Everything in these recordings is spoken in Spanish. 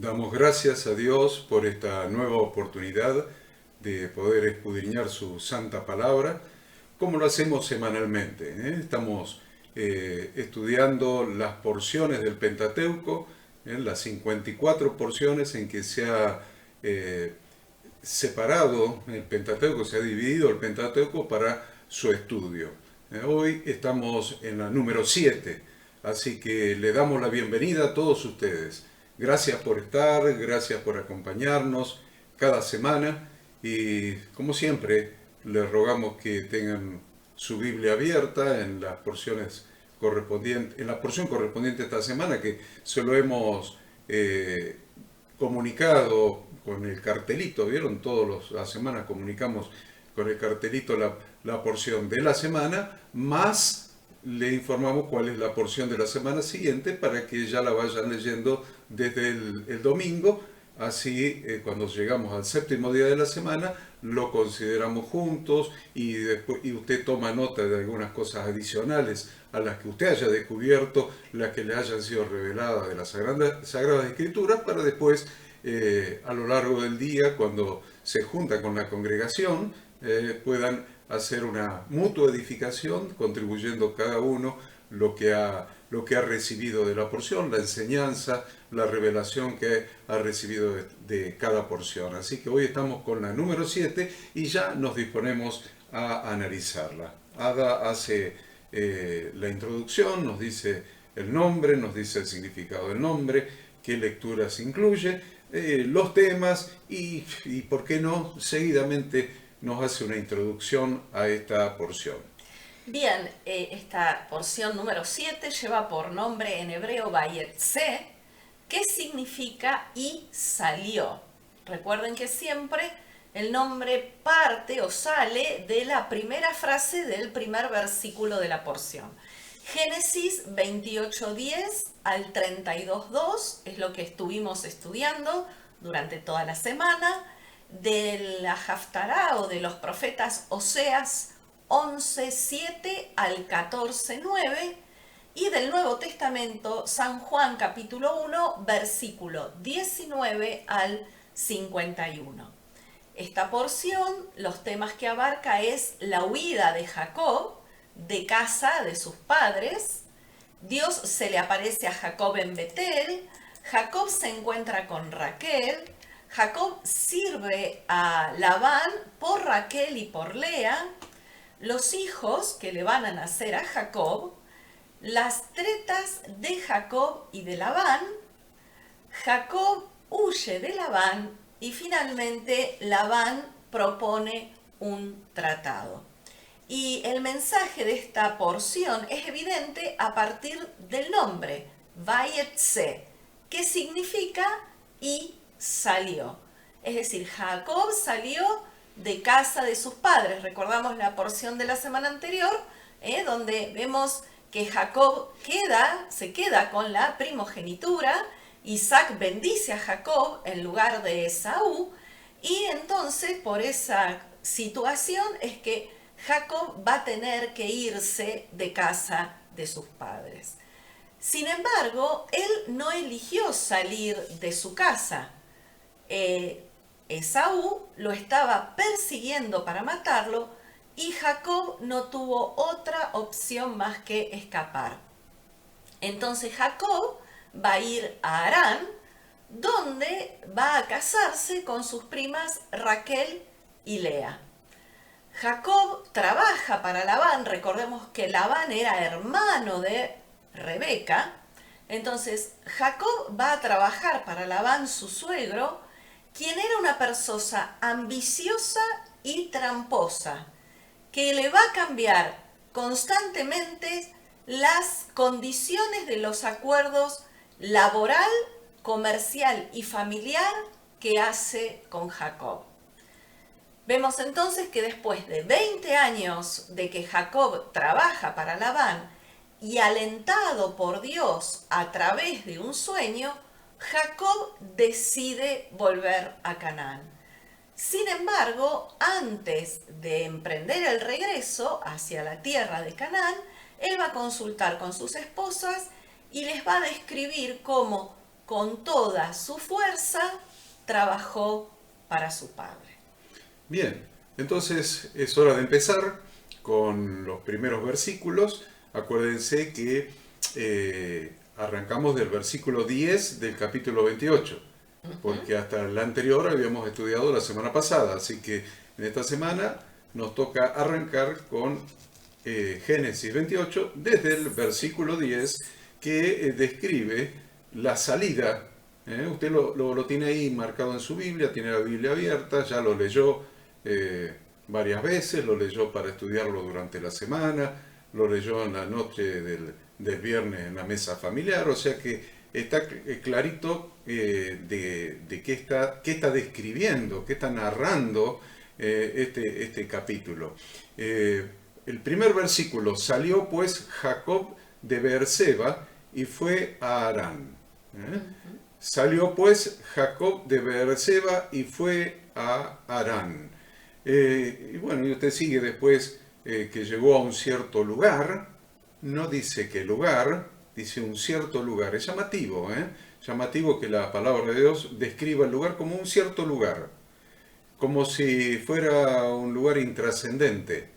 Damos gracias a Dios por esta nueva oportunidad de poder escudriñar su santa palabra, como lo hacemos semanalmente. Estamos estudiando las porciones del Pentateuco, las 54 porciones en que se ha separado el Pentateuco, se ha dividido el Pentateuco para su estudio. Hoy estamos en la número 7, así que le damos la bienvenida a todos ustedes. Gracias por estar, gracias por acompañarnos cada semana y como siempre les rogamos que tengan su Biblia abierta en las porciones correspondientes, en la porción correspondiente a esta semana que se lo hemos comunicado con el cartelito, ¿vieron? Todas las semanas comunicamos con el cartelito la porción de la semana, más le informamos cuál es la porción de la semana siguiente para que ya la vayan leyendo desde el domingo. Así, cuando llegamos al séptimo día de la semana, lo consideramos juntos y, después, y usted toma nota de algunas cosas adicionales a las que usted haya descubierto, las que le hayan sido reveladas de las Sagradas Escrituras, para después, a lo largo del día, cuando se junta con la congregación, puedan hacer una mutua edificación, contribuyendo cada uno lo que ha recibido de la porción, la enseñanza, la revelación que ha recibido de cada porción. Así que hoy estamos con la número 7 y ya nos disponemos a analizarla. Ada hace la introducción, nos dice el nombre, nos dice el significado del nombre, qué lecturas incluye, los temas y, ¿por qué no?, seguidamente nos hace una introducción a esta porción. Bien, esta porción número 7 lleva por nombre en hebreo Vayetse, que significa y salió. Recuerden que siempre el nombre parte o sale de la primera frase del primer versículo de la porción. Génesis 28:10 al 32:2 es lo que estuvimos estudiando durante toda la semana. De la Haftará o de los profetas Oseas 11:7 al 14:9 y del Nuevo Testamento San Juan capítulo 1 versículo 19 al 51. Esta porción, los temas que abarca es la huida de Jacob de casa de sus padres. Dios se le aparece a Jacob en Betel, Jacob se encuentra con Raquel, Jacob sirve a Labán por Raquel y por Lea, los hijos que le van a nacer a Jacob, las tretas de Jacob y de Labán, Jacob huye de Labán y finalmente Labán propone un tratado. Y el mensaje de esta porción es evidente a partir del nombre, Vayetse, que significa y salió. Es decir, Jacob salió de casa de sus padres. Recordamos la porción de la semana anterior, donde vemos que Jacob se queda con la primogenitura. Isaac bendice a Jacob en lugar de Esaú. Y entonces, por esa situación, es que Jacob va a tener que irse de casa de sus padres. Sin embargo, él no eligió salir de su casa. Esaú lo estaba persiguiendo para matarlo y Jacob no tuvo otra opción más que escapar. Entonces Jacob va a ir a Harán, donde va a casarse con sus primas Raquel y Lea. Jacob trabaja para Labán, recordemos que Labán era hermano de Rebeca. Entonces Jacob va a trabajar para Labán, su suegro, quien era una persona ambiciosa y tramposa, que le va a cambiar constantemente las condiciones de los acuerdos laboral, comercial y familiar que hace con Jacob. Vemos entonces que después de 20 años de que Jacob trabaja para Labán y alentado por Dios a través de un sueño, Jacob decide volver a Canaán. Sin embargo, antes de emprender el regreso hacia la tierra de Canaán, él va a consultar con sus esposas y les va a describir cómo con toda su fuerza trabajó para su padre. Bien, entonces es hora de empezar con los primeros versículos. Acuérdense que arrancamos del versículo 10 del capítulo 28, porque hasta el anterior habíamos estudiado la semana pasada, así que en esta semana nos toca arrancar con Génesis 28 desde el versículo 10 que describe la salida. Usted lo tiene ahí marcado en su Biblia, tiene la Biblia abierta, ya lo leyó varias veces, lo leyó para estudiarlo durante la semana, lo leyó en la noche del viernes en la mesa familiar, o sea que está clarito de qué está describiendo, qué está narrando este capítulo. El primer versículo: salió pues Jacob de Beerseba y fue a Harán. Salió pues Jacob de Beerseba y fue a Harán. Y bueno, y usted sigue después que llegó a un cierto lugar. No dice qué lugar, dice un cierto lugar. Es llamativo, llamativo que la palabra de Dios describa el lugar como un cierto lugar, como si fuera un lugar intrascendente.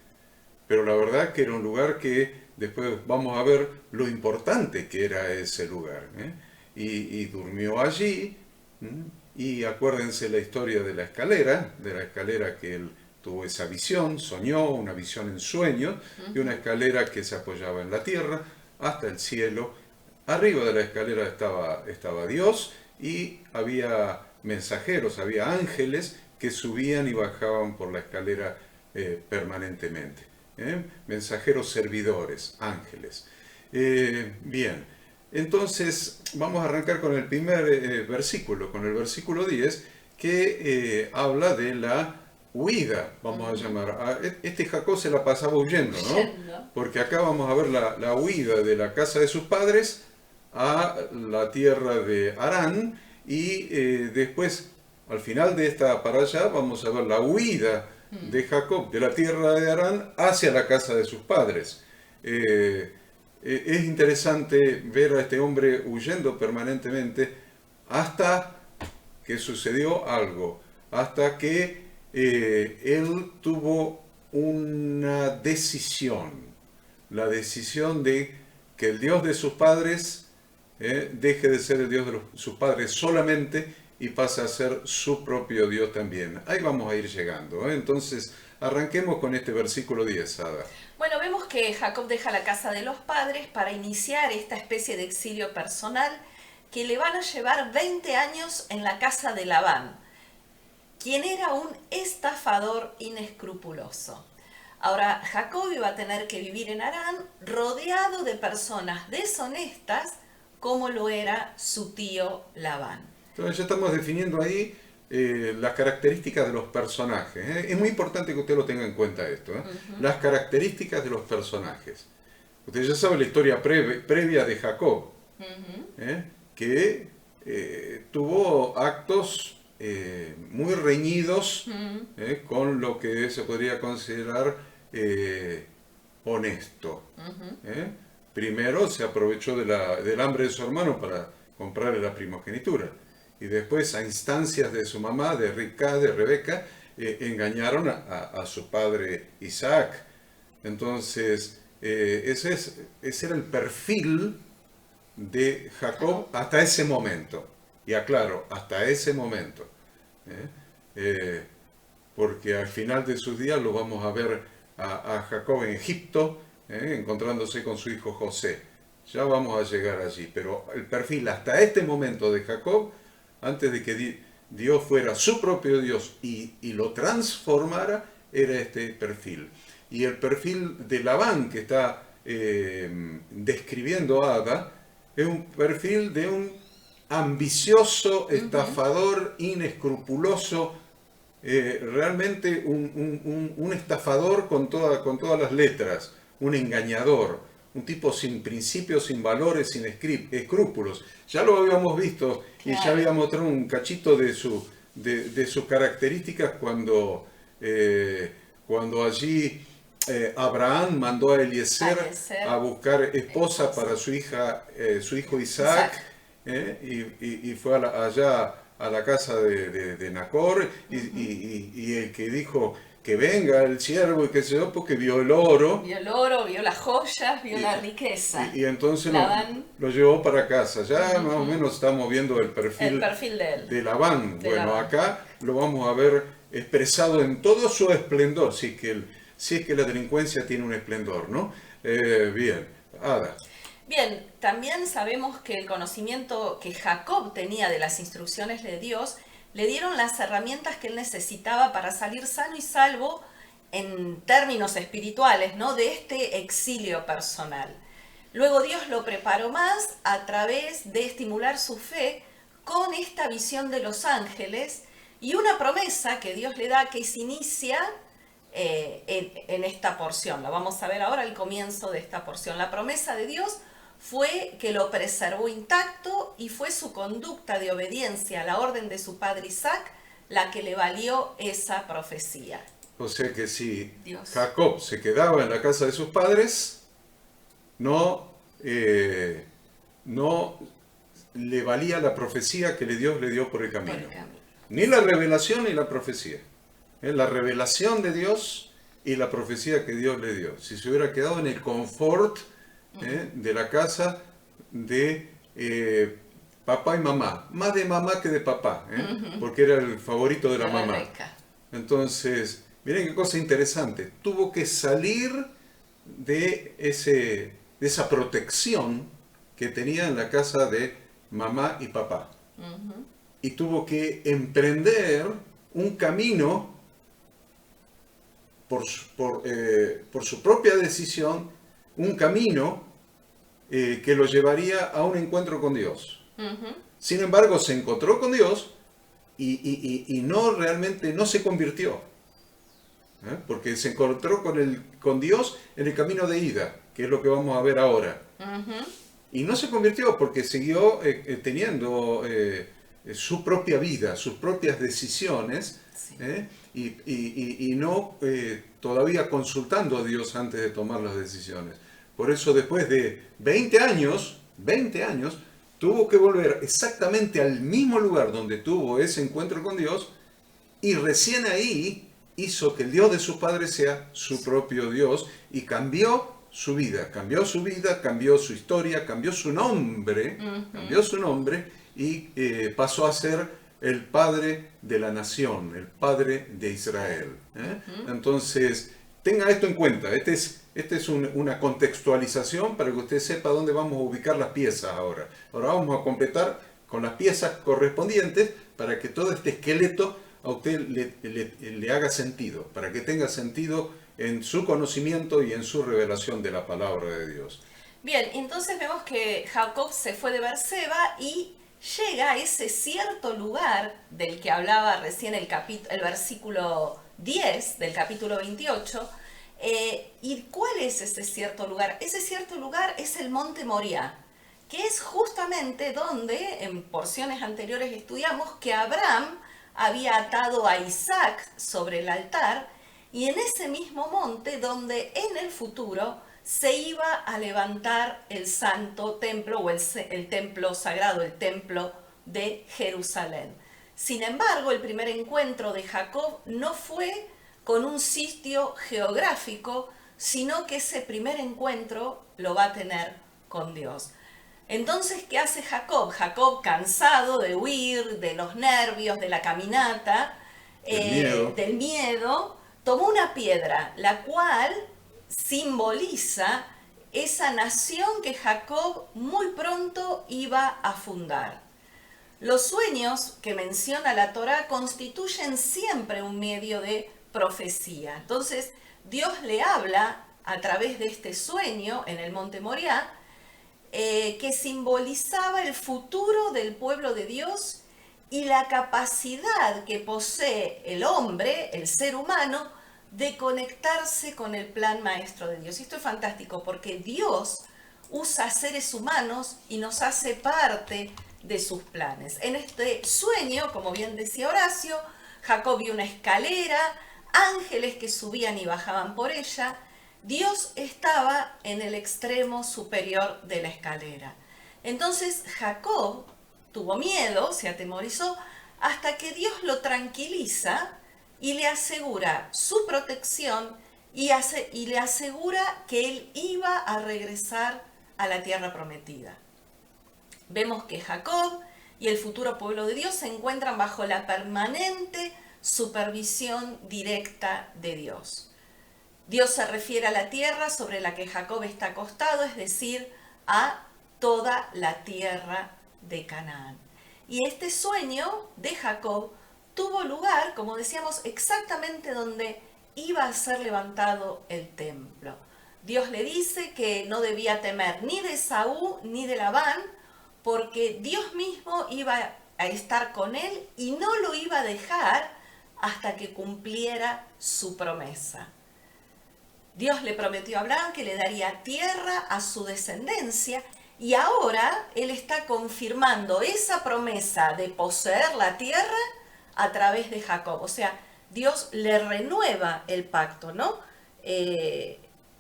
Pero la verdad que era un lugar que después vamos a ver lo importante que era ese lugar. Y durmió allí. Y acuérdense la historia de la escalera que él tuvo esa visión, soñó una visión en sueño, de una escalera que se apoyaba en la tierra hasta el cielo. Arriba de la escalera estaba Dios y había mensajeros, había ángeles que subían y bajaban por la escalera permanentemente. Mensajeros servidores, ángeles. Bien. Entonces vamos a arrancar con el primer versículo, con el versículo 10, que habla de la huida, vamos a llamar. Este Jacob se la pasaba huyendo, ¿no? Porque acá vamos a ver la huida de la casa de sus padres a la tierra de Harán, y después, al final de esta para allá, vamos a ver la huida de Jacob de la tierra de Harán hacia la casa de sus padres. Es interesante ver a este hombre huyendo permanentemente hasta que sucedió algo, hasta que él tuvo una decisión, la decisión de que el Dios de sus padres deje de ser el Dios de sus padres solamente y pase a ser su propio Dios también. Ahí vamos a ir llegando. Entonces, arranquemos con este versículo 10, Ada. Bueno, vemos que Jacob deja la casa de los padres para iniciar esta especie de exilio personal que le van a llevar 20 años en la casa de Labán, quien era un estafador inescrupuloso. Ahora, Jacob iba a tener que vivir en Harán rodeado de personas deshonestas como lo era su tío Labán. Entonces ya estamos definiendo ahí las características de los personajes. Es muy importante que usted lo tenga en cuenta esto. Las características de los personajes. Usted ya sabe la historia previa de Jacob, que tuvo actos muy reñidos con lo que se podría considerar honesto. Primero se aprovechó del hambre de su hermano para comprarle la primogenitura. Y después, a instancias de su mamá, de Rebeca, engañaron a su padre Isaac. Entonces, ese era el perfil de Jacob hasta ese momento. Y aclaro, hasta ese momento. Porque al final de sus días lo vamos a ver a Jacob en Egipto, encontrándose con su hijo José. Ya vamos a llegar allí. Pero el perfil hasta este momento de Jacob, antes de que Dios fuera su propio Dios y lo transformara, era este perfil. Y el perfil de Labán que está describiendo Ada es un perfil de un ambicioso, estafador, inescrupuloso, realmente un estafador con todas las letras, un engañador. Un tipo sin principios, sin valores, sin escrúpulos. Ya lo habíamos visto y ya había mostrado un cachito de sus características cuando allí Abraham mandó a Eliezer a buscar esposa para su hijo Isaac. y fue allá a la casa de Nacor, y el que dijo que venga el siervo y qué sé yo, porque vio el oro. Vio el oro, vio las joyas, vio la riqueza. Y entonces Labán, lo llevó para casa. Ya más o menos estamos viendo el el perfil de él. de Labán. De Bueno, Labán. acá lo vamos a ver expresado en todo su esplendor, si es que la delincuencia tiene un esplendor, ¿no? Bien, ahora, Bien, también sabemos que el conocimiento que Jacob tenía de las instrucciones de Dios le dieron las herramientas que él necesitaba para salir sano y salvo en términos espirituales, ¿no? De este exilio personal. Luego Dios lo preparó más a través de estimular su fe con esta visión de los ángeles y una promesa que Dios le da que se inicia en esta porción. La vamos a ver ahora al comienzo de esta porción. La promesa de Dios fue que lo preservó intacto y fue su conducta de obediencia a la orden de su padre Isaac la que le valió esa profecía. o sea que si Dios. Jacob se quedaba en la casa de sus padres, no, no le valía la profecía que Dios le dio por el Por camino. el camino. Ni la revelación ni la profecía. La revelación de Dios y la profecía que Dios le dio. Si se hubiera quedado en el confort de la casa de papá y mamá. Más de mamá que de papá, porque era el favorito de la mamá. Rebeca. Entonces, miren qué cosa interesante. Tuvo que salir de esa protección que tenía en la casa de mamá y papá. Y tuvo que emprender un camino por su propia decisión, un camino que lo llevaría a un encuentro con Dios. Sin embargo, se encontró con Dios y no realmente no se convirtió, porque se encontró con Dios en el camino de ida, que es lo que vamos a ver ahora. Y no se convirtió porque siguió teniendo su propia vida, sus propias decisiones, Sí. y no todavía consultando a Dios antes de tomar las decisiones. Por eso después de 20 años, tuvo que volver exactamente al mismo lugar donde tuvo ese encuentro con Dios, y recién ahí hizo que el Dios de sus padres sea su propio Dios, y cambió su vida, cambió su historia, cambió su nombre, y pasó a ser el padre de la nación, el padre de Israel. Entonces, tenga esto en cuenta. Esta es una contextualización para que usted sepa dónde vamos a ubicar las piezas ahora. Ahora vamos a completar con las piezas correspondientes para que todo este esqueleto a usted le haga sentido, para que tenga sentido en su conocimiento y en su revelación de la palabra de Dios. Bien, entonces vemos que Jacob se fue de Beerseba y llega a ese cierto lugar del que hablaba recién el versículo 10 del capítulo 28. ¿Y cuál es ese cierto lugar? Ese cierto lugar es el monte Moriah, que es justamente donde en porciones anteriores estudiamos que Abraham había atado a Isaac sobre el altar, y en ese mismo monte donde en el futuro se iba a levantar el santo templo o el templo sagrado, el templo de Jerusalén. Sin embargo, el primer encuentro de Jacob no fue con un sitio geográfico, sino que ese primer encuentro lo va a tener con Dios. Entonces, ¿qué hace Jacob? Jacob, cansado de huir, de los nervios, de la caminata, del miedo, tomó una piedra, la cual simboliza esa nación que Jacob muy pronto iba a fundar. Los sueños que menciona la Torá constituyen siempre un medio de profecía. Entonces, Dios le habla a través de este sueño en el monte Moriah, que simbolizaba el futuro del pueblo de Dios y la capacidad que posee el hombre, el ser humano, de conectarse con el plan maestro de Dios. Y esto es fantástico porque Dios usa seres humanos y nos hace parte de sus planes. En este sueño, como bien decía Horacio, Jacob vio una escalera, ángeles que subían y bajaban por ella. Dios estaba en el extremo superior de la escalera. Entonces Jacob tuvo miedo, se atemorizó, hasta que Dios lo tranquiliza y le asegura su protección y le asegura que él iba a regresar a la tierra prometida. Vemos que Jacob y el futuro pueblo de Dios se encuentran bajo la permanente supervisión directa de Dios. Dios se refiere a la tierra sobre la que Jacob está acostado, es decir, a toda la tierra de Canaán. Y este sueño de Jacob tuvo lugar, como decíamos, exactamente donde iba a ser levantado el templo. Dios le dice que no debía temer ni de Esaú ni de Labán, porque Dios mismo iba a estar con él y no lo iba a dejar hasta que cumpliera su promesa. Dios le prometió a Abraham que le daría tierra a su descendencia y ahora él está confirmando esa promesa de poseer la tierra a través de Jacob. O sea, Dios le renueva el pacto, ¿no?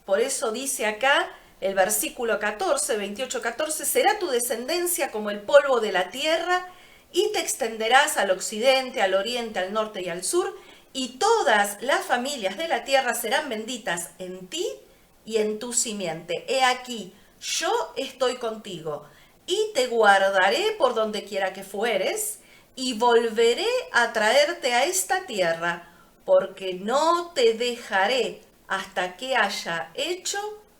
Por eso dice acá el versículo 14, 28-14, será tu descendencia como el polvo de la tierra y te extenderás al occidente, al oriente, al norte y al sur, y todas las familias de la tierra serán benditas en ti y en tu simiente. He aquí, yo estoy contigo y te guardaré por donde quiera que fueres y volveré a traerte a esta tierra, porque no te dejaré hasta que haya hecho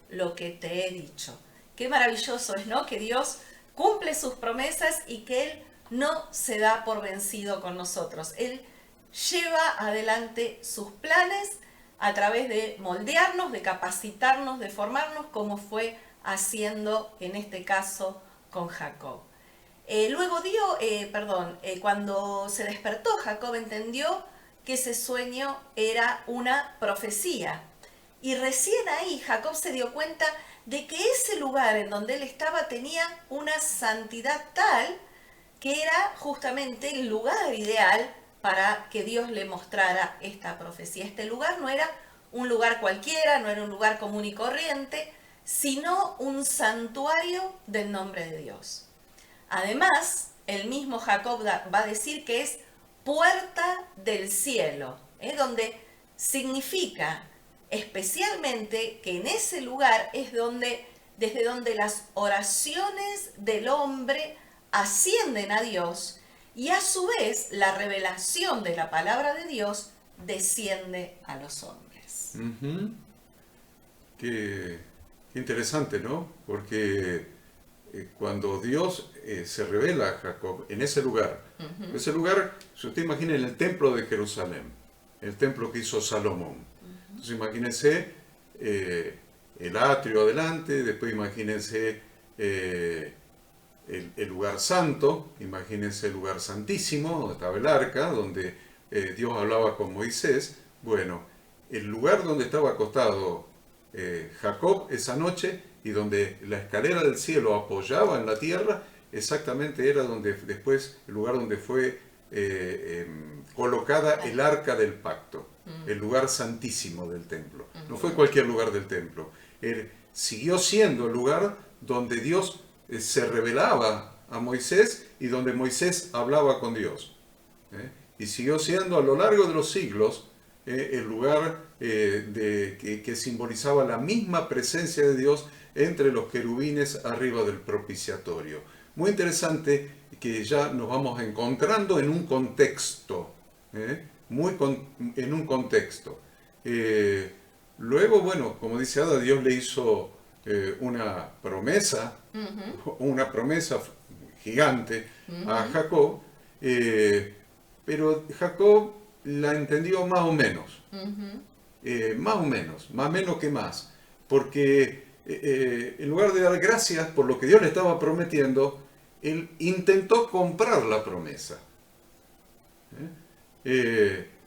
lo que te he dicho. Qué maravilloso es, ¿no? Que Dios cumple sus promesas y que Él no se da por vencido con nosotros. Él lleva adelante sus planes a través de moldearnos, de capacitarnos, de formarnos, como fue haciendo en este caso con Jacob. Cuando se despertó, Jacob entendió que ese sueño era una profecía. Y recién ahí Jacob se dio cuenta de que ese lugar en donde él estaba tenía una santidad tal que era justamente el lugar ideal para que Dios le mostrara esta profecía. Este lugar no era un lugar cualquiera, no era un lugar común y corriente, sino un santuario del nombre de Dios. Además, el mismo Jacob va a decir que es puerta del cielo, donde significa especialmente que en ese lugar es desde donde las oraciones del hombre ascienden a Dios y a su vez la revelación de la palabra de Dios desciende a los hombres. Uh-huh. Qué interesante, ¿no? Porque cuando Dios se revela a Jacob en ese lugar, si usted imagina en el templo de Jerusalén, el templo que hizo Salomón, entonces imagínense el atrio adelante, después imagínense el lugar santo, imagínense el lugar santísimo, donde estaba el arca, donde Dios hablaba con Moisés. Bueno, el lugar donde estaba acostado Jacob esa noche y donde la escalera del cielo apoyaba en la tierra, exactamente era donde después, el lugar donde fue colocada el arca del pacto, el lugar santísimo del templo. No fue cualquier lugar del templo, siguió siendo el lugar donde Dios se revelaba a Moisés y donde Moisés hablaba con Dios. Y siguió siendo a lo largo de los siglos el lugar que simbolizaba la misma presencia de Dios entre los querubines arriba del propiciatorio. Muy interesante que ya nos vamos encontrando en un contexto, en un contexto. Luego, bueno, como dice Ada, Dios le hizo una promesa gigante a Jacob, pero Jacob la entendió más o menos, más menos que más, porque en lugar de dar gracias por lo que Dios le estaba prometiendo, él intentó comprar la promesa.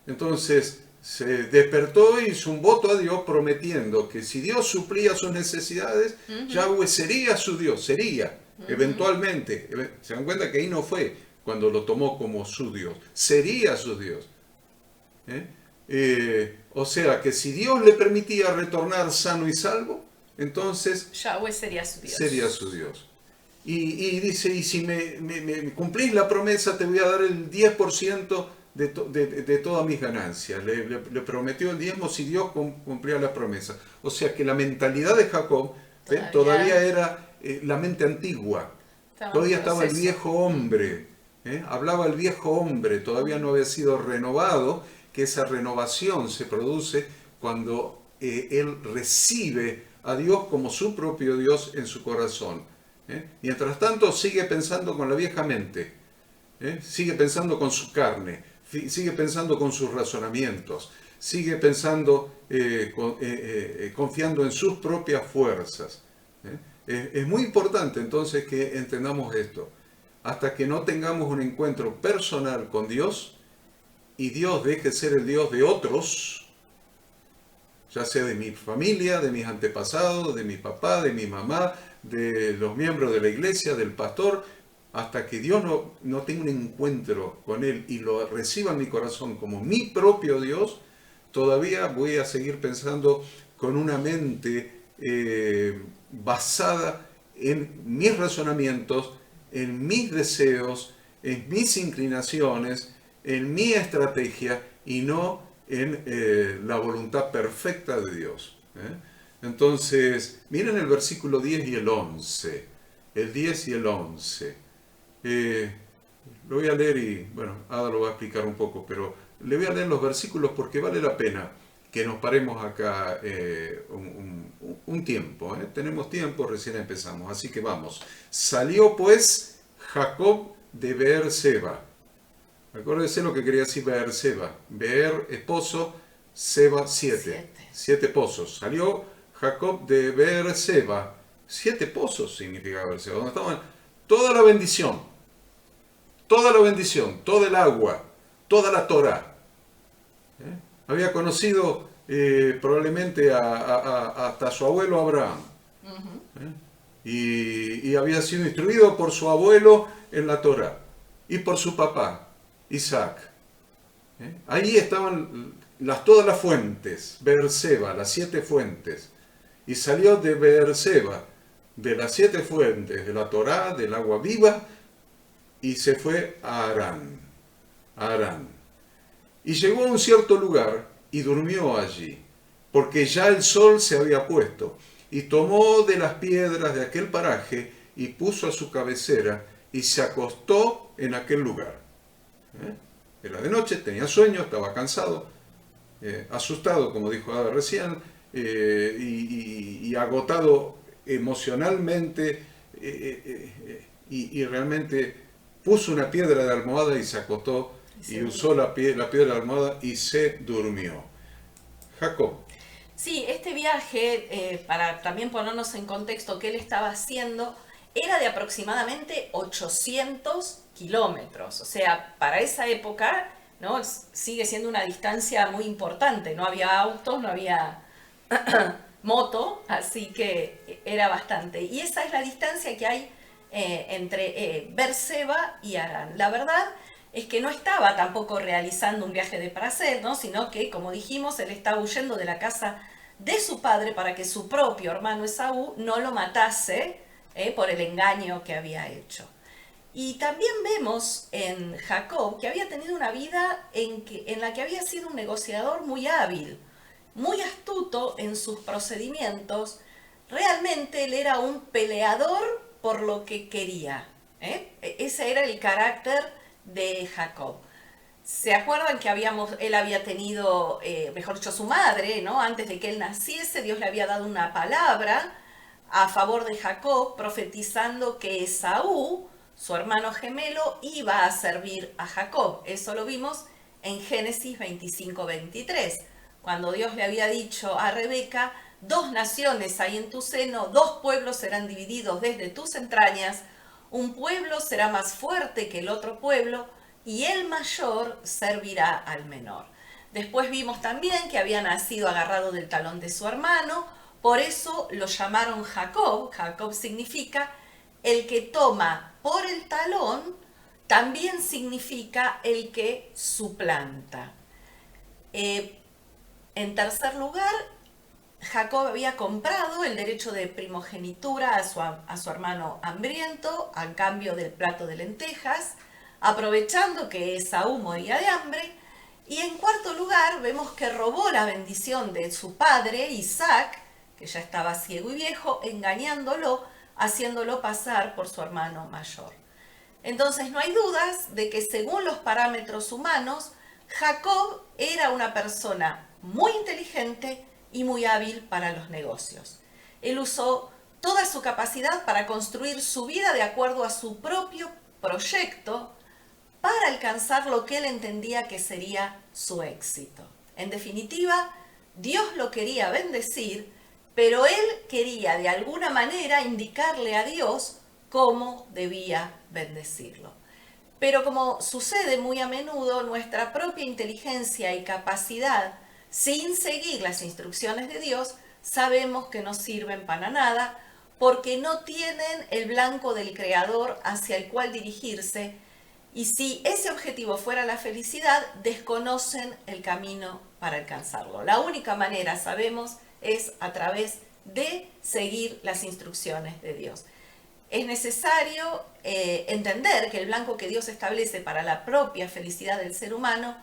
Entonces se despertó y hizo un voto a Dios prometiendo que si Dios suplía sus necesidades, Yahweh sería su Dios, sería, eventualmente. Se dan cuenta que ahí no fue cuando lo tomó como su Dios, sería su Dios. O sea que si Dios le permitía retornar sano y salvo, entonces Yahweh sería su Dios. Sería su Dios. y dice, y si me cumplís la promesa, te voy a dar el 10% de todas mis ganancias. Le prometió el diezmo si Dios cumplía la promesa. O sea que la mentalidad de Jacob todavía era la mente antigua. Todavía estaba el viejo hombre. Hablaba el viejo hombre, todavía no había sido renovado, que esa renovación se produce cuando él recibe a Dios como su propio Dios en su corazón. Mientras tanto sigue pensando con la vieja mente, sigue pensando con su carne, sigue pensando con sus razonamientos, sigue pensando, confiando en sus propias fuerzas. Es muy importante entonces que entendamos esto. Hasta que no tengamos un encuentro personal con Dios y Dios deje de ser el Dios de otros, ya sea de mi familia, de mis antepasados, de mi papá, de mi mamá, de los miembros de la iglesia, del pastor, hasta que Dios no tenga un encuentro con Él y lo reciba en mi corazón como mi propio Dios, todavía voy a seguir pensando con una mente basada en mis razonamientos, en mis deseos, en mis inclinaciones, en mi estrategia y no en la voluntad perfecta de Dios. Entonces, miren el versículo 10 y el 11. El 10 y el 11. Lo voy a leer y, bueno, Ada lo va a explicar un poco, pero le voy a leer los versículos porque vale la pena que nos paremos acá un tiempo. Tenemos tiempo, recién empezamos, así que vamos. Salió pues Jacob de Beerseba. Acuérdense lo que quería decir Beerseba. Beer, esposo, Seba, 7. 7 pozos. Salió Jacob de Beerseba. 7 pozos significa Beerseba, donde estaban toda la bendición, todo el agua, toda la Torá. Había conocido probablemente hasta su abuelo Abraham. Y había sido instruido por su abuelo en la Torá y por su papá, Isaac. Ahí estaban todas las fuentes, Beerseba, las 7 fuentes. Y salió de Beerseba, de las 7 fuentes, de la Torá, del agua viva, y se fue a Harán. Y llegó a un cierto lugar y durmió allí, porque ya el sol se había puesto, y tomó de las piedras de aquel paraje y puso a su cabecera y se acostó en aquel lugar. Era de noche, tenía sueño, estaba cansado, asustado, como dijo Ada recién, y agotado emocionalmente, y realmente puso una piedra de almohada y se acostó y usó la piedra de almohada y se durmió. Jacob. Sí, este viaje, para también ponernos en contexto que él estaba haciendo, era de aproximadamente 800 kilómetros. O sea, para esa época, ¿no? Sigue siendo una distancia muy importante. No había autos, no había moto, así que era bastante. Y esa es la distancia que hay entre Beerseba y Harán. La verdad es que no estaba tampoco realizando un viaje de placer, ¿no? Sino que, como dijimos, él estaba huyendo de la casa de su padre para que su propio hermano Esaú no lo matase por el engaño que había hecho. Y también vemos en Jacob que había tenido una vida en la que había sido un negociador muy hábil, muy astuto en sus procedimientos. Realmente él era un peleador por lo que quería. Ese era el carácter de Jacob. ¿Se acuerdan que él había tenido, mejor dicho, su madre, ¿no? Antes de que él naciese, Dios le había dado una palabra a favor de Jacob, profetizando que Esaú, su hermano gemelo, iba a servir a Jacob. Eso lo vimos en Génesis 25-23, cuando Dios le había dicho a Rebeca: 2 naciones hay en tu seno, 2 pueblos serán divididos desde tus entrañas, un pueblo será más fuerte que el otro pueblo, y el mayor servirá al menor. Después vimos también que había nacido agarrado del talón de su hermano, por eso lo llamaron Jacob. Jacob significa el que toma por el talón, también significa el que suplanta. En tercer lugar, Jacob había comprado el derecho de primogenitura a su hermano hambriento a cambio del plato de lentejas, aprovechando que Esaú moría de hambre. Y en cuarto lugar, vemos que robó la bendición de su padre, Isaac, que ya estaba ciego y viejo, engañándolo, haciéndolo pasar por su hermano mayor. Entonces no hay dudas de que según los parámetros humanos, Jacob era una persona muy inteligente y muy hábil para los negocios. Él usó toda su capacidad para construir su vida de acuerdo a su propio proyecto para alcanzar lo que él entendía que sería su éxito. En definitiva, Dios lo quería bendecir, pero él quería de alguna manera indicarle a Dios cómo debía bendecirlo. Pero como sucede muy a menudo, nuestra propia inteligencia y capacidad, sin seguir las instrucciones de Dios, sabemos que no sirven para nada, porque no tienen el blanco del Creador hacia el cual dirigirse, y si ese objetivo fuera la felicidad, desconocen el camino para alcanzarlo. La única manera, sabemos, es a través de seguir las instrucciones de Dios. Es necesario entender que el blanco que Dios establece para la propia felicidad del ser humano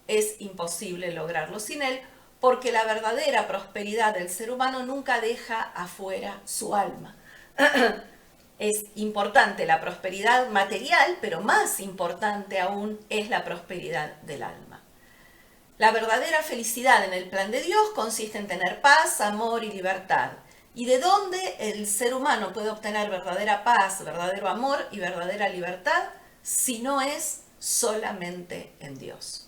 es imposible lograrlo sin él, porque la verdadera prosperidad del ser humano nunca deja afuera su alma. Es importante la prosperidad material, pero más importante aún es la prosperidad del alma. La verdadera felicidad en el plan de Dios consiste en tener paz, amor y libertad. ¿Y de dónde el ser humano puede obtener verdadera paz, verdadero amor y verdadera libertad? Si no es solamente en Dios.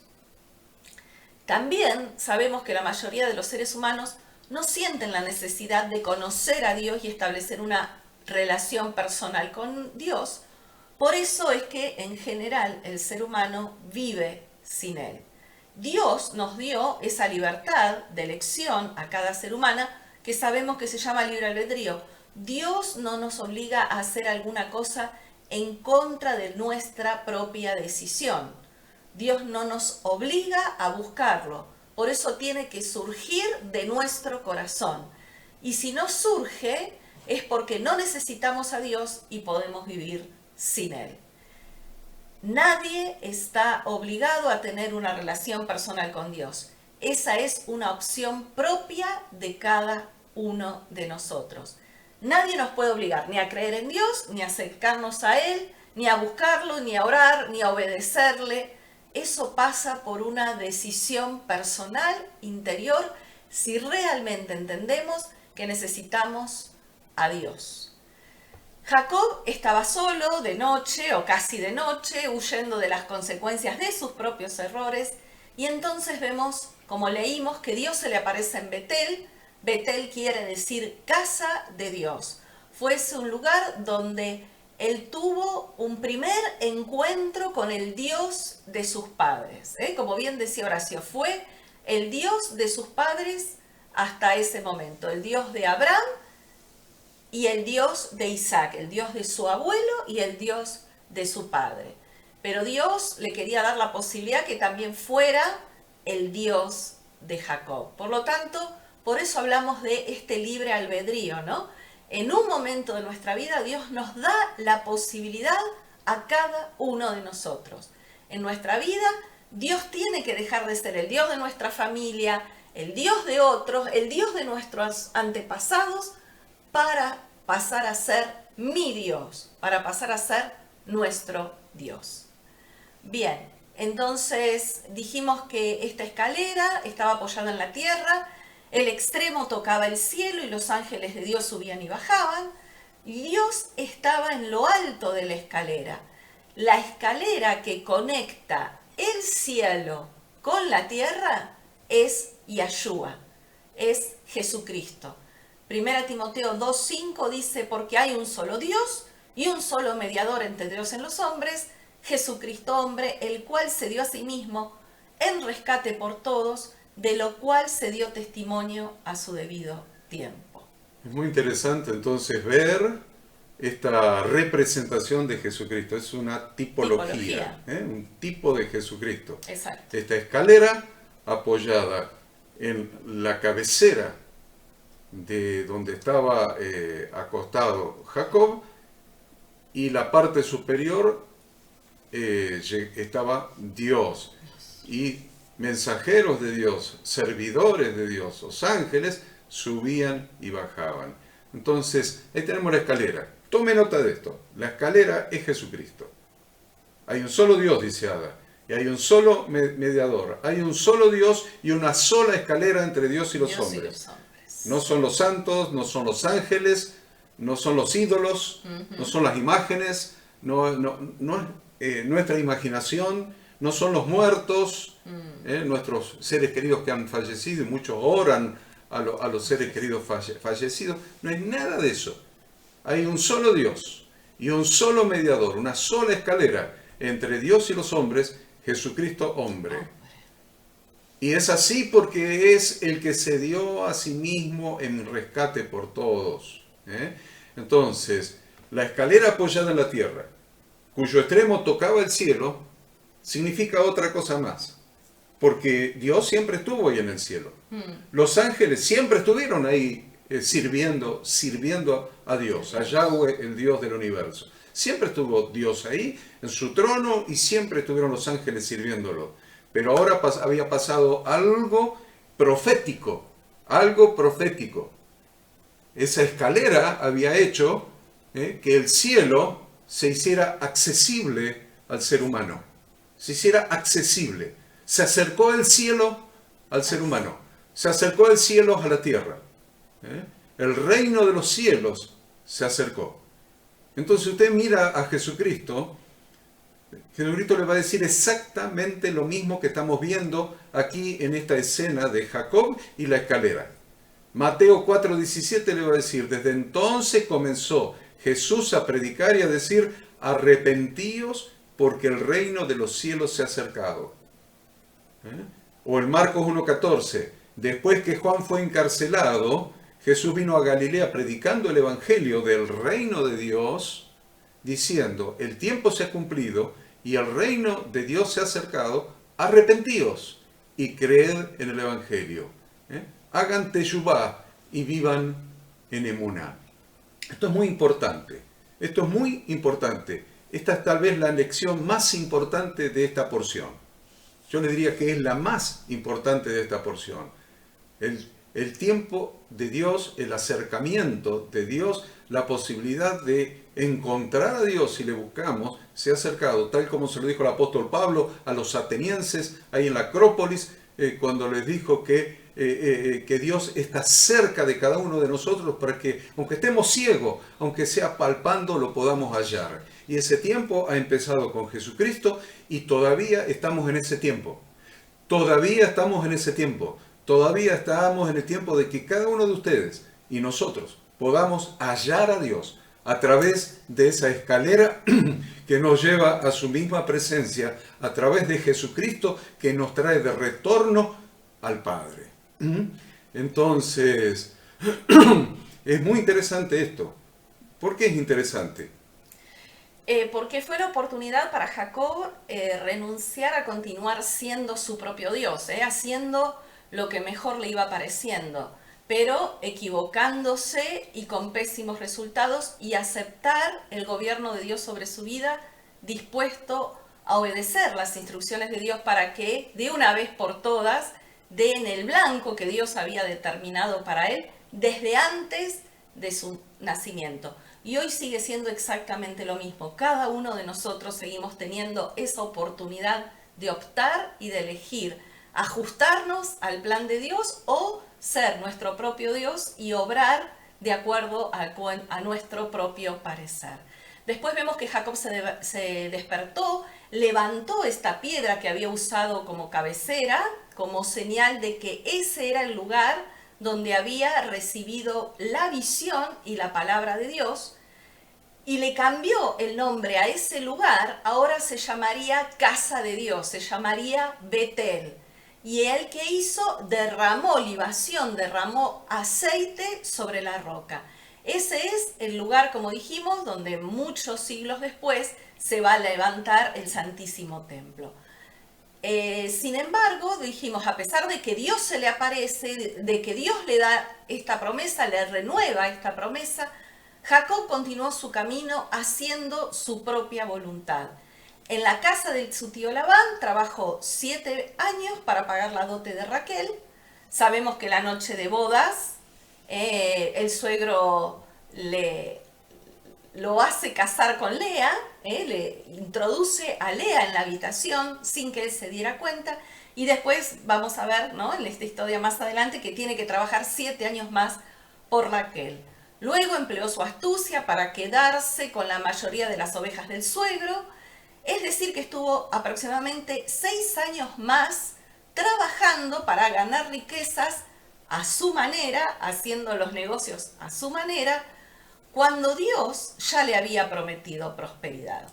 También sabemos que la mayoría de los seres humanos no sienten la necesidad de conocer a Dios y establecer una relación personal con Dios. Por eso es que en general el ser humano vive sin Él. Dios nos dio esa libertad de elección a cada ser humano, que sabemos que se llama libre albedrío. Dios no nos obliga a hacer alguna cosa en contra de nuestra propia decisión. Dios no nos obliga a buscarlo. Por eso tiene que surgir de nuestro corazón. Y si no surge, es porque no necesitamos a Dios y podemos vivir sin Él. Nadie está obligado a tener una relación personal con Dios. Esa es una opción propia de cada uno de nosotros. Nadie nos puede obligar ni a creer en Dios, ni a acercarnos a Él, ni a buscarlo, ni a orar, ni a obedecerle. Eso pasa por una decisión personal, interior, si realmente entendemos que necesitamos a Dios. Jacob estaba solo de noche o casi de noche, huyendo de las consecuencias de sus propios errores, y entonces vemos, como leímos, que Dios se le aparece en Betel. Betel quiere decir casa de Dios. Fuese un lugar donde él tuvo un primer encuentro con el Dios de sus padres. Como bien decía Horacio, fue el Dios de sus padres hasta ese momento, el Dios de Abraham y el Dios de Isaac, el Dios de su abuelo y el Dios de su padre. Pero Dios le quería dar la posibilidad que también fuera el Dios de Jacob. Por lo tanto, por eso hablamos de este libre albedrío, ¿no? En un momento de nuestra vida Dios nos da la posibilidad a cada uno de nosotros. En nuestra vida Dios tiene que dejar de ser el Dios de nuestra familia, el Dios de otros, el Dios de nuestros antepasados, para pasar a ser mi Dios, para pasar a ser nuestro Dios. Bien, entonces dijimos que esta escalera estaba apoyada en la tierra, el extremo tocaba el cielo y los ángeles de Dios subían y bajaban, y Dios estaba en lo alto de la escalera. La escalera que conecta el cielo con la tierra es Yahshua, es Jesucristo. 1 Timoteo 2:5 dice, porque hay un solo Dios y un solo mediador entre Dios y los hombres, Jesucristo hombre, el cual se dio a sí mismo en rescate por todos, de lo cual se dio testimonio a su debido tiempo. Es muy interesante entonces ver esta representación de Jesucristo. Es una tipología. Un tipo de Jesucristo. Exacto. Esta escalera apoyada en la cabecera de donde estaba acostado Jacob, y la parte superior estaba Dios. Y mensajeros de Dios, servidores de Dios, los ángeles, subían y bajaban. Entonces, ahí tenemos la escalera. Tome nota de esto. La escalera es Jesucristo. Hay un solo Dios, dice Ada, y hay un solo mediador. Hay un solo Dios y una sola escalera entre Dios y los hombres. No son los santos, no son los ángeles, no son los ídolos, no son las imágenes, no es nuestra imaginación, no son los muertos, nuestros seres queridos que han fallecido, y muchos oran a los seres queridos fallecidos. No es nada de eso. Hay un solo Dios y un solo mediador, una sola escalera entre Dios y los hombres, Jesucristo hombre. Y es así porque es el que se dio a sí mismo en rescate por todos. Entonces, la escalera apoyada en la tierra, cuyo extremo tocaba el cielo, significa otra cosa más. Porque Dios siempre estuvo ahí en el cielo. Los ángeles siempre estuvieron ahí sirviendo a Dios, a Yahweh, el Dios del universo. Siempre estuvo Dios ahí en su trono y siempre estuvieron los ángeles sirviéndolo. Pero ahora había pasado algo profético, algo profético. Esa escalera había hecho que el cielo se hiciera accesible al ser humano. Se hiciera accesible. Se acercó el cielo al ser humano. Se acercó el cielo a la tierra. El reino de los cielos se acercó. Entonces usted mira a Jesucristo. Jesucristo le va a decir exactamente lo mismo que estamos viendo aquí en esta escena de Jacob y la escalera. Mateo 4:17 le va a decir: desde entonces comenzó Jesús a predicar y a decir: arrepentíos porque el reino de los cielos se ha acercado. O en Marcos 1:14, después que Juan fue encarcelado, Jesús vino a Galilea predicando el evangelio del reino de Dios, diciendo: el tiempo se ha cumplido y el reino de Dios se ha acercado, arrepentíos y creed en el evangelio. Hagan teshuvá y vivan en emuná. Esto es muy importante. Esto es muy importante. Esta es tal vez la lección más importante de esta porción. Yo le diría que es la más importante de esta porción. El tiempo de Dios, el acercamiento de Dios, la posibilidad de encontrar a Dios si le buscamos, se ha acercado, tal como se lo dijo el apóstol Pablo a los atenienses ahí en la Acrópolis, cuando les dijo que Dios está cerca de cada uno de nosotros para que, aunque estemos ciegos, aunque sea palpando, lo podamos hallar. Y ese tiempo ha empezado con Jesucristo y todavía estamos en ese tiempo. Todavía estamos en ese tiempo. Todavía estamos en el tiempo de que cada uno de ustedes y nosotros podamos hallar a Dios a través de esa escalera que nos lleva a su misma presencia, a través de Jesucristo que nos trae de retorno al Padre. Entonces, es muy interesante esto. ¿Por qué es interesante? Porque fue la oportunidad para Jacob renunciar a continuar siendo su propio Dios, haciendo lo que mejor le iba pareciendo, pero equivocándose y con pésimos resultados, y aceptar el gobierno de Dios sobre su vida, dispuesto a obedecer las instrucciones de Dios para que de una vez por todas dé en el blanco que Dios había determinado para él desde antes de su nacimiento. Y hoy sigue siendo exactamente lo mismo. Cada uno de nosotros seguimos teniendo esa oportunidad de optar y de elegir ajustarnos al plan de Dios o ser nuestro propio Dios y obrar de acuerdo a nuestro propio parecer. Después vemos que Jacob se despertó, levantó esta piedra que había usado como cabecera, como señal de que ese era el lugar donde había recibido la visión y la palabra de Dios, y le cambió el nombre a ese lugar. Ahora se llamaría Casa de Dios, se llamaría Betel. Y él, ¿qué hizo? Derramó libación, derramó aceite sobre la roca. Ese es el lugar, como dijimos, donde muchos siglos después se va a levantar el Santísimo Templo. Sin embargo, dijimos, a pesar de que Dios se le aparece, de que Dios le da esta promesa, le renueva esta promesa, Jacob continuó su camino haciendo su propia voluntad. En la casa de su tío Labán trabajó 7 años para pagar la dote de Raquel. Sabemos que la noche de bodas, el suegro lo hace casar con Lea, le introduce a Lea en la habitación sin que él se diera cuenta, y después vamos a ver, ¿no?, en esta historia más adelante, que tiene que trabajar 7 años más por Raquel. Luego empleó su astucia para quedarse con la mayoría de las ovejas del suegro, es decir, que estuvo aproximadamente 6 años más trabajando para ganar riquezas a su manera, haciendo los negocios a su manera, cuando Dios ya le había prometido prosperidad.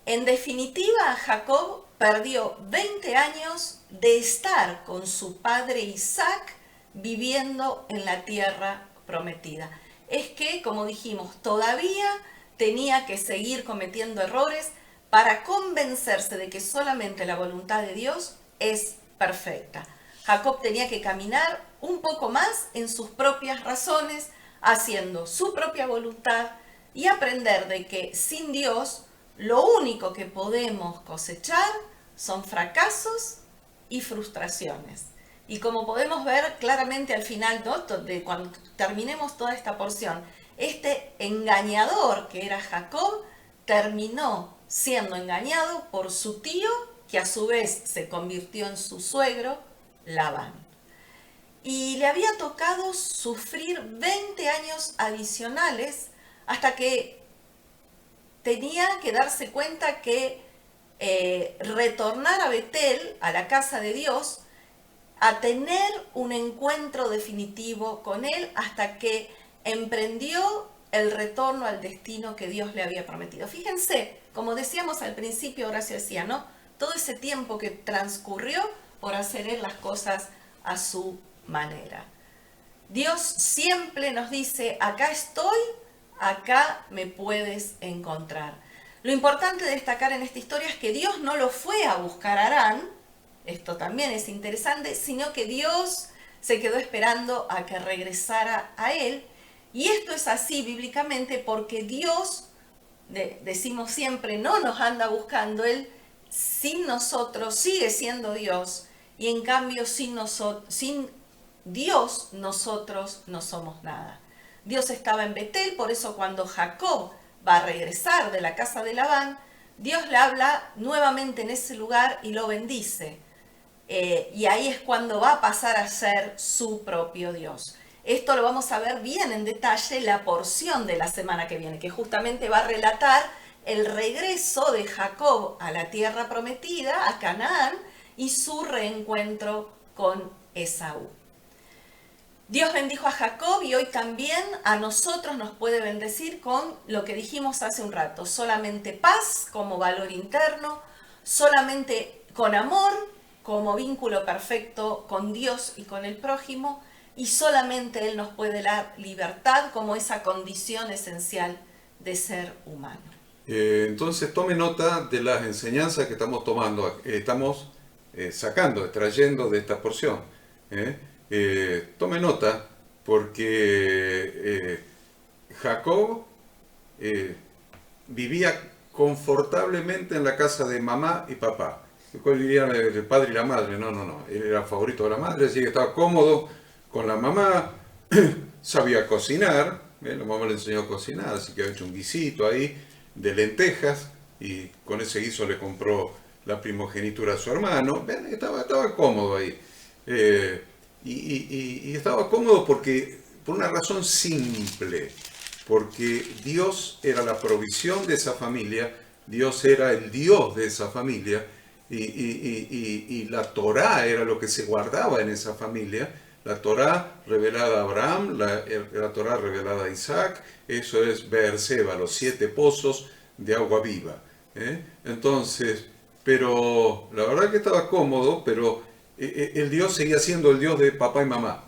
En definitiva, Jacob perdió 20 años de estar con su padre Isaac viviendo en la tierra prometida. Es que, como dijimos, todavía tenía que seguir cometiendo errores para convencerse de que solamente la voluntad de Dios es perfecta. Jacob tenía que caminar un poco más en sus propias razones, haciendo su propia voluntad, y aprender de que sin Dios lo único que podemos cosechar son fracasos y frustraciones. Y como podemos ver claramente al final, ¿no?, de cuando terminemos toda esta porción, este engañador que era Jacob terminó siendo engañado por su tío, que a su vez se convirtió en su suegro, Labán. Y le había tocado sufrir 20 años adicionales hasta que tenía que darse cuenta que retornar a Betel, a la casa de Dios, a tener un encuentro definitivo con Él, hasta que emprendió el retorno al destino que Dios le había prometido. Fíjense, como decíamos al principio, Horacio decía, ¿no?, todo ese tiempo que transcurrió por hacer Él las cosas a su manera. Dios siempre nos dice, acá estoy, acá me puedes encontrar. Lo importante de destacar en esta historia es que Dios no lo fue a buscar a Harán, esto también es interesante, sino que Dios se quedó esperando a que regresara a él. Y esto es así bíblicamente porque Dios, decimos siempre, no nos anda buscando. Él sin nosotros sigue siendo Dios, y en cambio sin Dios nosotros no somos nada. Dios estaba en Betel, por eso cuando Jacob va a regresar de la casa de Labán, Dios le habla nuevamente en ese lugar y lo bendice. Y ahí es cuando va a pasar a ser su propio Dios. Esto lo vamos a ver bien en detalle la porción de la semana que viene, que justamente va a relatar el regreso de Jacob a la tierra prometida, a Canaán, y su reencuentro con Esaú. Dios bendijo a Jacob y hoy también a nosotros nos puede bendecir con lo que dijimos hace un rato: solamente paz como valor interno, solamente con amor como vínculo perfecto con Dios y con el prójimo, y solamente Él nos puede dar libertad como esa condición esencial de ser humano. Entonces tome nota de las enseñanzas que estamos tomando, estamos extrayendo de esta porción. Tome nota porque Jacob vivía confortablemente en la casa de mamá y papá. ¿Cuál dirían el padre y la madre? No. Él era favorito de la madre, así que estaba cómodo con la mamá, sabía cocinar, la mamá le enseñó a cocinar, así que ha hecho un guisito ahí de lentejas y con ese guiso le compró la primogenitura a su hermano. Estaba cómodo ahí. Y estaba cómodo porque, por una razón simple, porque Dios era la provisión de esa familia, Dios era el Dios de esa familia, y la Torá era lo que se guardaba en esa familia. La Torá revelada a Abraham, la Torá revelada a Isaac, eso es Beerseba, los 7 pozos de agua viva. Entonces, pero la verdad que estaba cómodo, pero el Dios seguía siendo el Dios de papá y mamá.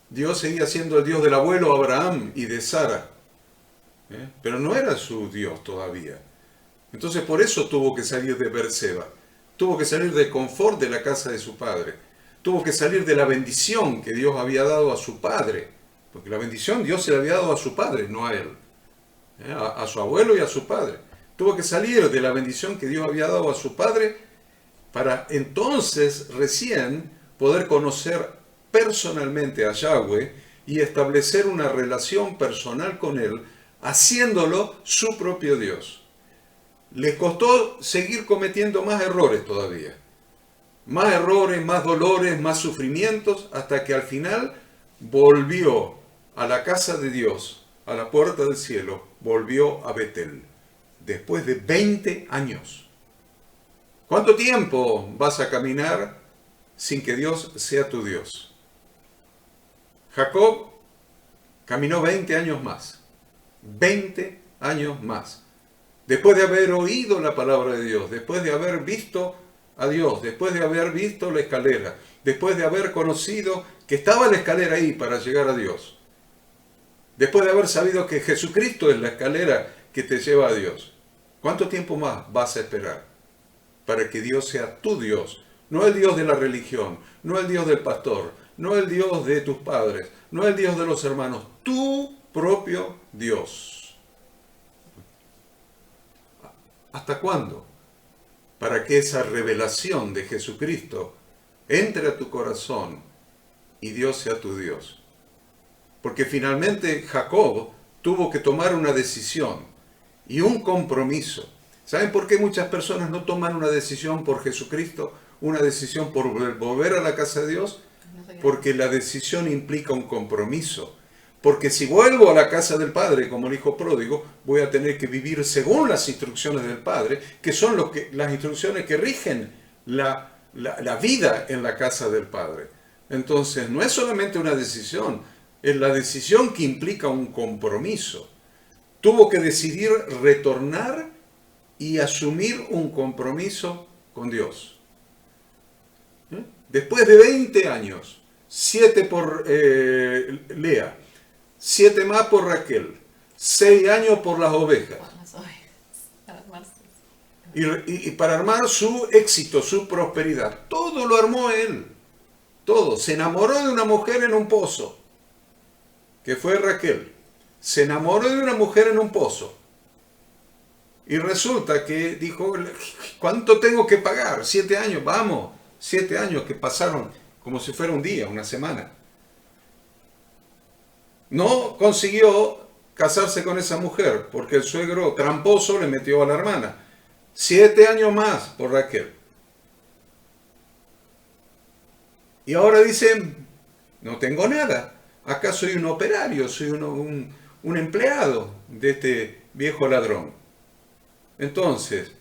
Dios seguía siendo el Dios del abuelo Abraham y de Sara. Pero no era su Dios todavía. Entonces por eso tuvo que salir de Beerseba. tuvo que salir del confort de la casa de su padre, tuvo que salir de la bendición que Dios había dado a su padre, porque la bendición Dios se la había dado a su padre, no a él, a su abuelo y a su padre. Tuvo que salir de la bendición que Dios había dado a su padre para entonces recién poder conocer personalmente a Yahweh y establecer una relación personal con Él, haciéndolo su propio Dios. Le costó seguir cometiendo más errores todavía. Más errores, más dolores, más sufrimientos, hasta que al final volvió a la casa de Dios, a la puerta del cielo, volvió a Betel, después de 20 años. ¿Cuánto tiempo vas a caminar sin que Dios sea tu Dios? Jacob caminó 20 años más. 20 años más. Después de haber oído la palabra de Dios, después de haber visto a Dios, después de haber visto la escalera, después de haber conocido que estaba la escalera ahí para llegar a Dios, después de haber sabido que Jesucristo es la escalera que te lleva a Dios. ¿Cuánto tiempo más vas a esperar para que Dios sea tu Dios? No el Dios de la religión, no el Dios del pastor, no el Dios de tus padres, no el Dios de los hermanos, tu propio Dios. ¿Hasta cuándo? Para que esa revelación de Jesucristo entre a tu corazón y Dios sea tu Dios. Porque finalmente Jacob tuvo que tomar una decisión y un compromiso. ¿Saben por qué muchas personas no toman una decisión por Jesucristo, una decisión por volver a la casa de Dios? Porque la decisión implica un compromiso. Porque si vuelvo a la casa del Padre como el hijo pródigo, voy a tener que vivir según las instrucciones del Padre, que son las instrucciones que rigen la vida en la casa del Padre. Entonces, no es solamente una decisión, es la decisión que implica un compromiso. Tuvo que decidir retornar y asumir un compromiso con Dios. Después de 20 años, 7 por Lea, 7 más por Raquel, 6 años por las ovejas. Y para armar su éxito, su prosperidad. Todo lo armó él. Todo. Se enamoró de una mujer en un pozo, que fue Raquel. Se enamoró de una mujer en un pozo. Y resulta que dijo, ¿cuánto tengo que pagar? 7 años, vamos. 7 años que pasaron como si fuera un día, una semana. No consiguió casarse con esa mujer porque el suegro tramposo le metió a la hermana. 7 años más por Raquel. Y ahora dicen, no tengo nada. Acá soy un operario, soy un empleado de este viejo ladrón. Entonces,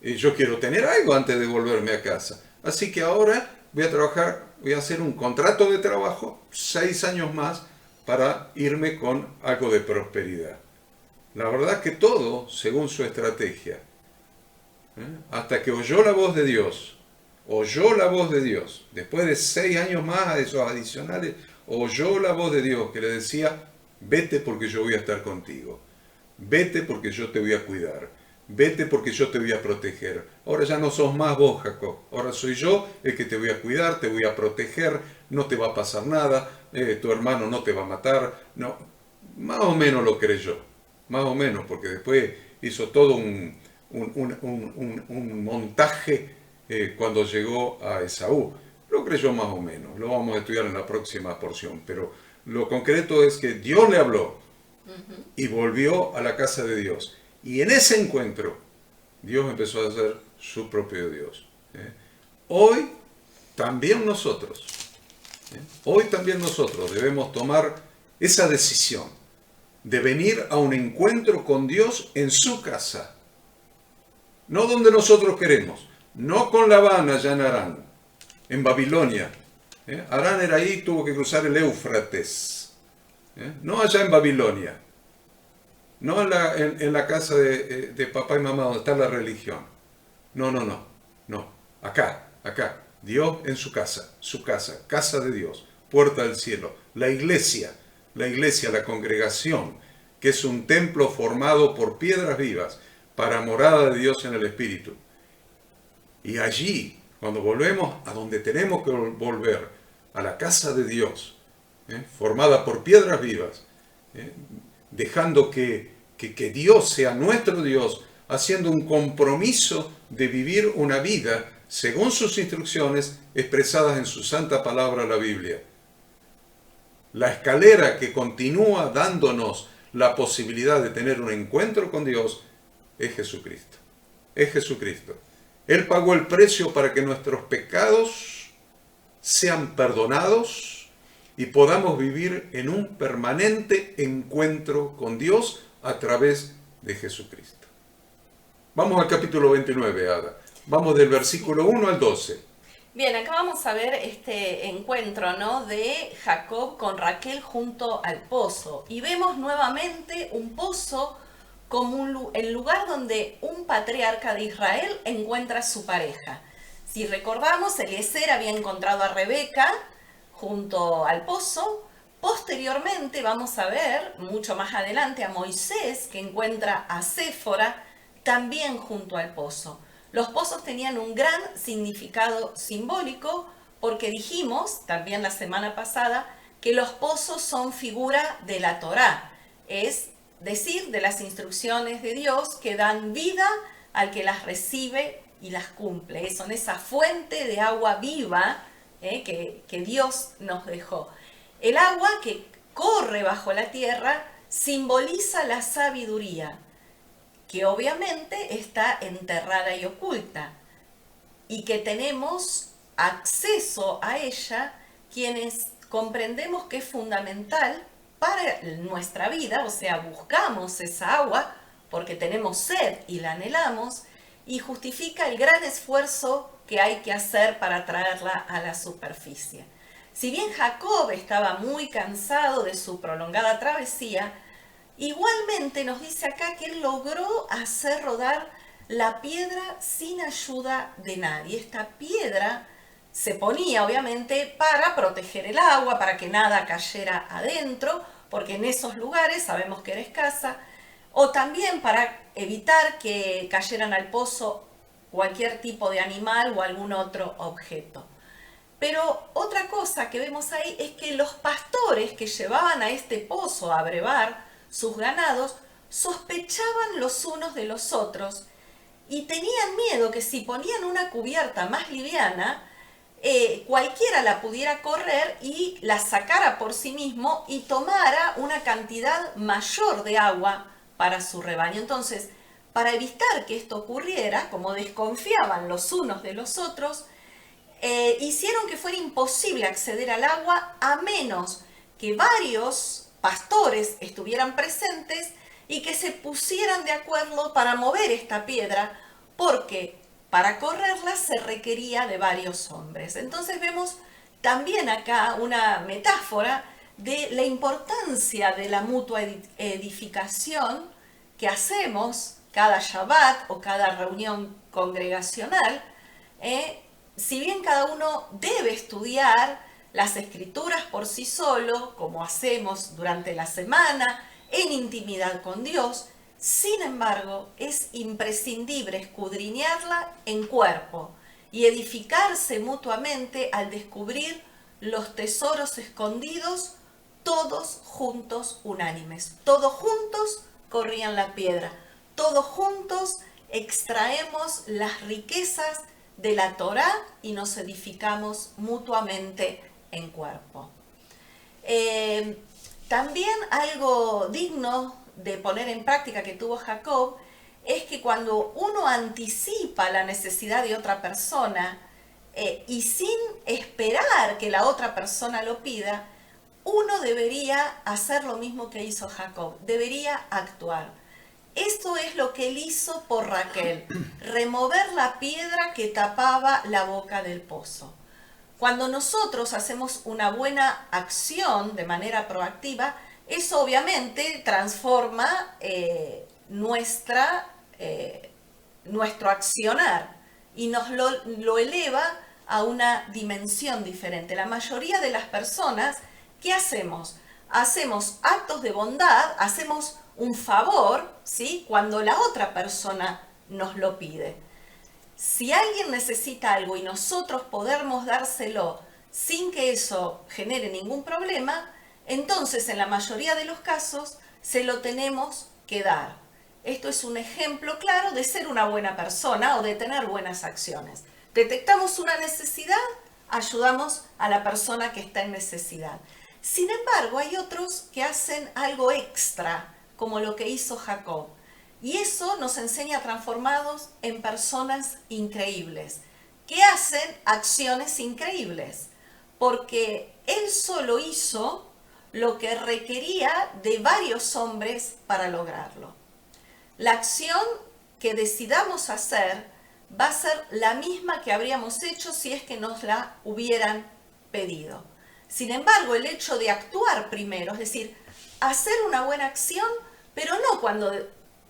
yo quiero tener algo antes de volverme a casa. Así que ahora voy a trabajar, voy a hacer un contrato de trabajo, 6 años más, para irme con algo de prosperidad. La verdad que todo según su estrategia. Hasta que oyó la voz de Dios, después de 6 años más, de esos adicionales, oyó la voz de Dios que le decía, vete porque yo voy a estar contigo, vete porque yo te voy a cuidar, vete porque yo te voy a proteger. Ahora ya no sos más vos, Jacob, ahora soy yo el que te voy a cuidar, te voy a proteger, no te va a pasar nada, tu hermano no te va a matar. No, más o menos lo creyó, más o menos, porque después hizo todo un montaje cuando llegó a Esaú. Lo creyó más o menos, lo vamos a estudiar en la próxima porción, pero lo concreto es que Dios le habló y volvió a la casa de Dios. Y en ese encuentro, Dios empezó a ser su propio Dios. Hoy también nosotros debemos tomar esa decisión de venir a un encuentro con Dios en su casa. No donde nosotros queremos, no con Labán allá en Harán, en Babilonia. Harán era ahí, tuvo que cruzar el Éufrates. No allá en Babilonia. No en la casa de papá y mamá donde está la religión. No. Acá. Dios en su casa, casa de Dios, puerta del cielo. La iglesia, la congregación, que es un templo formado por piedras vivas para morada de Dios en el Espíritu. Y allí, cuando volvemos a donde tenemos que volver, a la casa de Dios, formada por piedras vivas, dejando que Dios sea nuestro Dios, haciendo un compromiso de vivir una vida según sus instrucciones expresadas en su santa palabra, la Biblia. La escalera que continúa dándonos la posibilidad de tener un encuentro con Dios es Jesucristo. Es Jesucristo. Él pagó el precio para que nuestros pecados sean perdonados y podamos vivir en un permanente encuentro con Dios a través de Jesucristo. Vamos al capítulo 29, Ada. Vamos del versículo 1 al 12. Bien, acá vamos a ver este encuentro, ¿no?, de Jacob con Raquel junto al pozo. Y vemos nuevamente un pozo como el lugar donde un patriarca de Israel encuentra a su pareja. Si recordamos, Eliezer había encontrado a Rebeca junto al pozo. Posteriormente vamos a ver, mucho más adelante, a Moisés, que encuentra a Séfora también junto al pozo. Los pozos tenían un gran significado simbólico porque dijimos, también la semana pasada, que los pozos son figura de la Torá, es decir, de las instrucciones de Dios que dan vida al que las recibe y las cumple. Son esa fuente de agua viva que Dios nos dejó. El agua que corre bajo la tierra simboliza la sabiduría, que obviamente está enterrada y oculta, y que tenemos acceso a ella quienes comprendemos que es fundamental para nuestra vida, o sea, buscamos esa agua porque tenemos sed y la anhelamos, y justifica el gran esfuerzo que hay que hacer para traerla a la superficie. Si bien Jacob estaba muy cansado de su prolongada travesía, igualmente nos dice acá que él logró hacer rodar la piedra sin ayuda de nadie. Esta piedra se ponía obviamente para proteger el agua, para que nada cayera adentro, porque en esos lugares sabemos que era escasa, o también para evitar que cayeran al pozo cualquier tipo de animal o algún otro objeto. Pero otra cosa que vemos ahí es que los pastores que llevaban a este pozo a brevar sus ganados sospechaban los unos de los otros y tenían miedo que si ponían una cubierta más liviana, cualquiera la pudiera correr y la sacara por sí mismo y tomara una cantidad mayor de agua para su rebaño. Entonces, para evitar que esto ocurriera, como desconfiaban los unos de los otros, hicieron que fuera imposible acceder al agua a menos que varios pastores estuvieran presentes y que se pusieran de acuerdo para mover esta piedra, porque para correrla se requería de varios hombres. Entonces vemos también acá una metáfora de la importancia de la mutua edificación que hacemos cada Shabbat o cada reunión congregacional. Si bien cada uno debe estudiar las escrituras por sí solo, como hacemos durante la semana, en intimidad con Dios, sin embargo, es imprescindible escudriñarla en cuerpo y edificarse mutuamente al descubrir los tesoros escondidos, todos juntos unánimes. Todos juntos corrían la piedra, todos juntos extraemos las riquezas de la Torá y nos edificamos mutuamente en cuerpo. También algo digno de poner en práctica que tuvo Jacob es que cuando uno anticipa la necesidad de otra persona y sin esperar que la otra persona lo pida, uno debería hacer lo mismo que hizo Jacob, debería actuar. Esto es lo que él hizo por Raquel, remover la piedra que tapaba la boca del pozo. Cuando nosotros hacemos una buena acción de manera proactiva, eso obviamente transforma nuestro accionar y nos lo eleva a una dimensión diferente. La mayoría de las personas, ¿qué hacemos? Hacemos actos de bondad, hacemos un favor, ¿sí?, cuando la otra persona nos lo pide. Si alguien necesita algo y nosotros podemos dárselo sin que eso genere ningún problema, entonces en la mayoría de los casos se lo tenemos que dar. Esto es un ejemplo claro de ser una buena persona o de tener buenas acciones. Detectamos una necesidad, ayudamos a la persona que está en necesidad. Sin embargo, hay otros que hacen algo extra, como lo que hizo Jacob. Y eso nos enseña a transformarnos en personas increíbles, que hacen acciones increíbles, porque él solo hizo lo que requería de varios hombres para lograrlo. La acción que decidamos hacer va a ser la misma que habríamos hecho si es que nos la hubieran pedido. Sin embargo, el hecho de actuar primero, es decir, hacer una buena acción, pero no cuando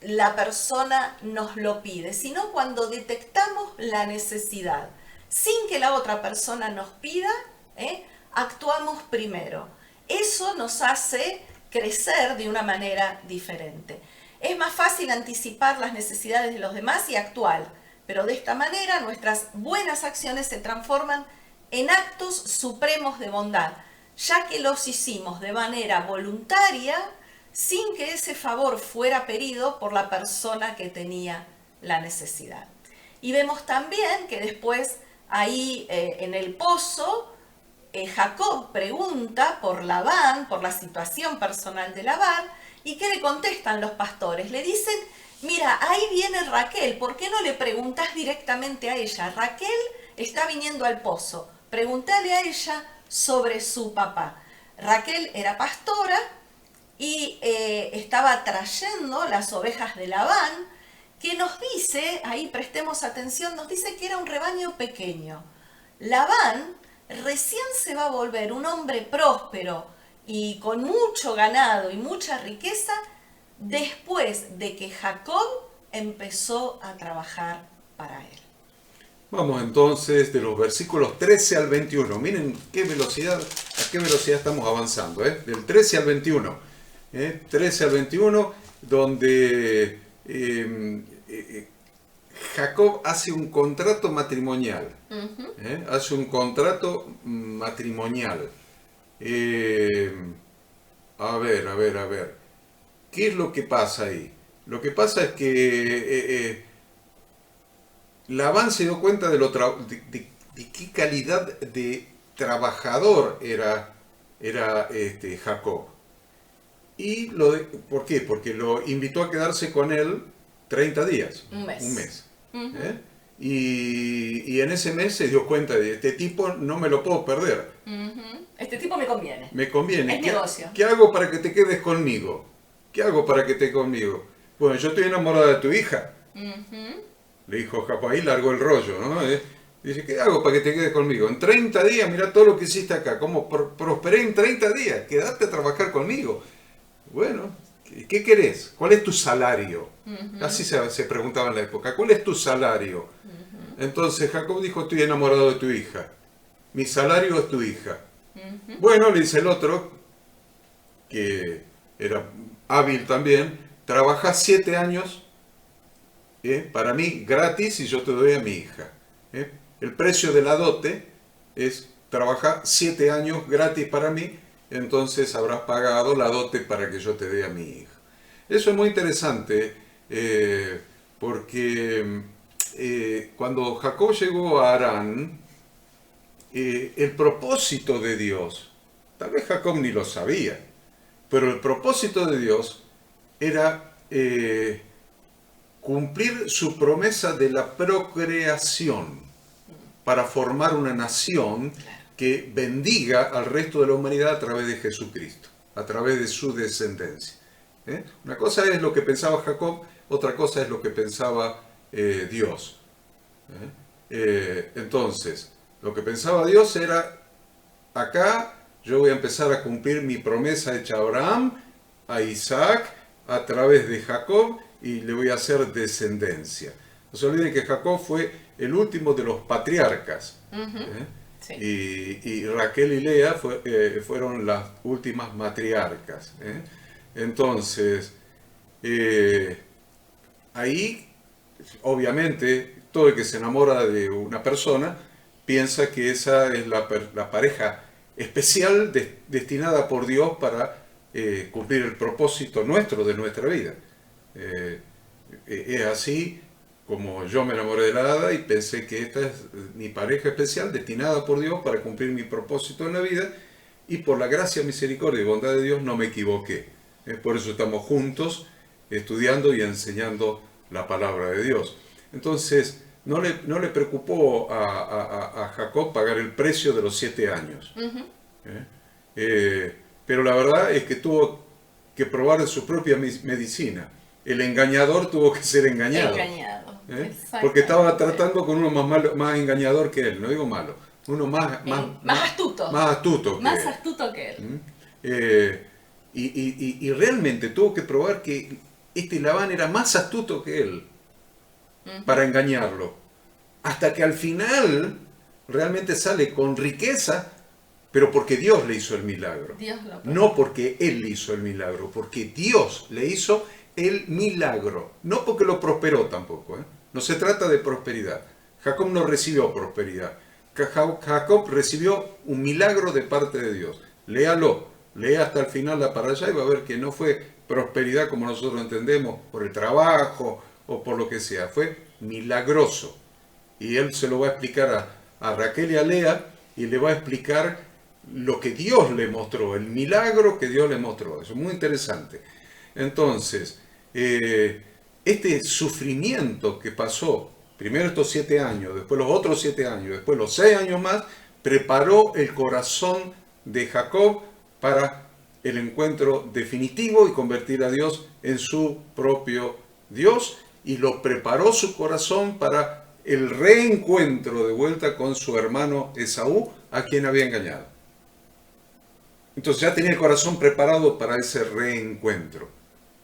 la persona nos lo pide, sino cuando detectamos la necesidad. Sin que la otra persona nos pida, actuamos primero. Eso nos hace crecer de una manera diferente. Es más fácil anticipar las necesidades de los demás y actuar, pero de esta manera nuestras buenas acciones se transforman en actos supremos de bondad, ya que los hicimos de manera voluntaria, sin que ese favor fuera pedido por la persona que tenía la necesidad. Y vemos también que después ahí en el pozo, Jacob pregunta por Labán, por la situación personal de Labán, y ¿qué le contestan los pastores? Le dicen, mira, ahí viene Raquel, ¿por qué no le preguntas directamente a ella? Raquel está viniendo al pozo, pregúntale a ella sobre su papá. Raquel era pastora y estaba trayendo las ovejas de Labán, que nos dice, ahí prestemos atención, nos dice que era un rebaño pequeño. Labán recién se va a volver un hombre próspero y con mucho ganado y mucha riqueza después de que Jacob empezó a trabajar para él. Vamos entonces de los versículos 13 al 21. Miren a qué velocidad estamos avanzando, del 13 al 21. 13 al 21, donde Jacob hace un contrato matrimonial. Hace un contrato matrimonial. A ver. ¿Qué es lo que pasa ahí? Lo que pasa es que Labán se dio cuenta de qué calidad de trabajador era Jacob. Y ¿por qué? Porque lo invitó a quedarse con él 30 días. Un mes. Y en ese mes se dio cuenta de este tipo no me lo puedo perder. Este tipo me conviene. Me conviene. Es negocio. ¿Qué hago para que te quedes conmigo? ¿Qué hago para que te quedes conmigo? Bueno, yo estoy enamorada de tu hija. Le dijo Jacob, ahí largó el rollo, ¿no? Dice, ¿qué hago para que te quedes conmigo? En 30 días, mira todo lo que hiciste acá. ¿Cómo prosperé en 30 días? Quédate a trabajar conmigo. Bueno, ¿qué querés? ¿Cuál es tu salario? Así se preguntaba en la época. ¿Cuál es tu salario? Entonces Jacob dijo, estoy enamorado de tu hija. Mi salario es tu hija. Bueno, le dice el otro, que era hábil también, trabaja 7 años para mí gratis y yo te doy a mi hija. El precio de la dote es trabajar 7 años gratis para mí, entonces habrás pagado la dote para que yo te dé a mi hija. Eso es muy interesante porque cuando Jacob llegó a Harán, el propósito de Dios, tal vez Jacob ni lo sabía, pero el propósito de Dios era cumplir su promesa de la procreación para formar una nación que bendiga al resto de la humanidad a través de Jesucristo, a través de su descendencia. Una cosa es lo que pensaba Jacob, otra cosa es lo que pensaba Dios. Entonces, lo que pensaba Dios era, acá yo voy a empezar a cumplir mi promesa hecha a Abraham, a Isaac, a través de Jacob, y le voy a hacer descendencia. No se olviden que Jacob fue el último de los patriarcas. Sí. Y Raquel y Lea fueron las últimas matriarcas. Entonces, ahí, obviamente, todo el que se enamora de una persona piensa que esa es la pareja especial destinada por Dios para cumplir el propósito nuestro de nuestra vida. Eh, es así como yo me enamoré de la hada y pensé que esta es mi pareja especial destinada por Dios para cumplir mi propósito en la vida, y por la gracia, misericordia y bondad de Dios no me equivoqué. Por eso estamos juntos estudiando y enseñando la palabra de Dios. Entonces, no le preocupó a Jacob pagar el precio de los 7 años. Pero la verdad es que tuvo que probar de su propia medicina. El engañador tuvo que ser engañado. Porque estaba tratando con uno más engañador que él, no digo malo, uno más astuto. Más astuto que él. Y realmente tuvo que probar que este Labán era más astuto que él para engañarlo. Hasta que al final realmente sale con riqueza, pero porque Dios le hizo el milagro. No porque él le hizo el milagro, porque Dios le hizo el milagro. No porque lo prosperó tampoco. No se trata de prosperidad. Jacob no recibió prosperidad. Jacob recibió un milagro de parte de Dios. Léalo, lea hasta el final la parashá y va a ver que no fue prosperidad como nosotros entendemos, por el trabajo o por lo que sea. Fue milagroso. Y él se lo va a explicar a Raquel y a Lea, y le va a explicar lo que Dios le mostró, el milagro que Dios le mostró. Eso es muy interesante. Entonces, este sufrimiento que pasó, primero estos 7 años, después los otros 7 años, después los 6 años más, preparó el corazón de Jacob para el encuentro definitivo y convertir a Dios en su propio Dios, y lo preparó su corazón para el reencuentro de vuelta con su hermano Esaú, a quien había engañado. Entonces ya tenía el corazón preparado para ese reencuentro.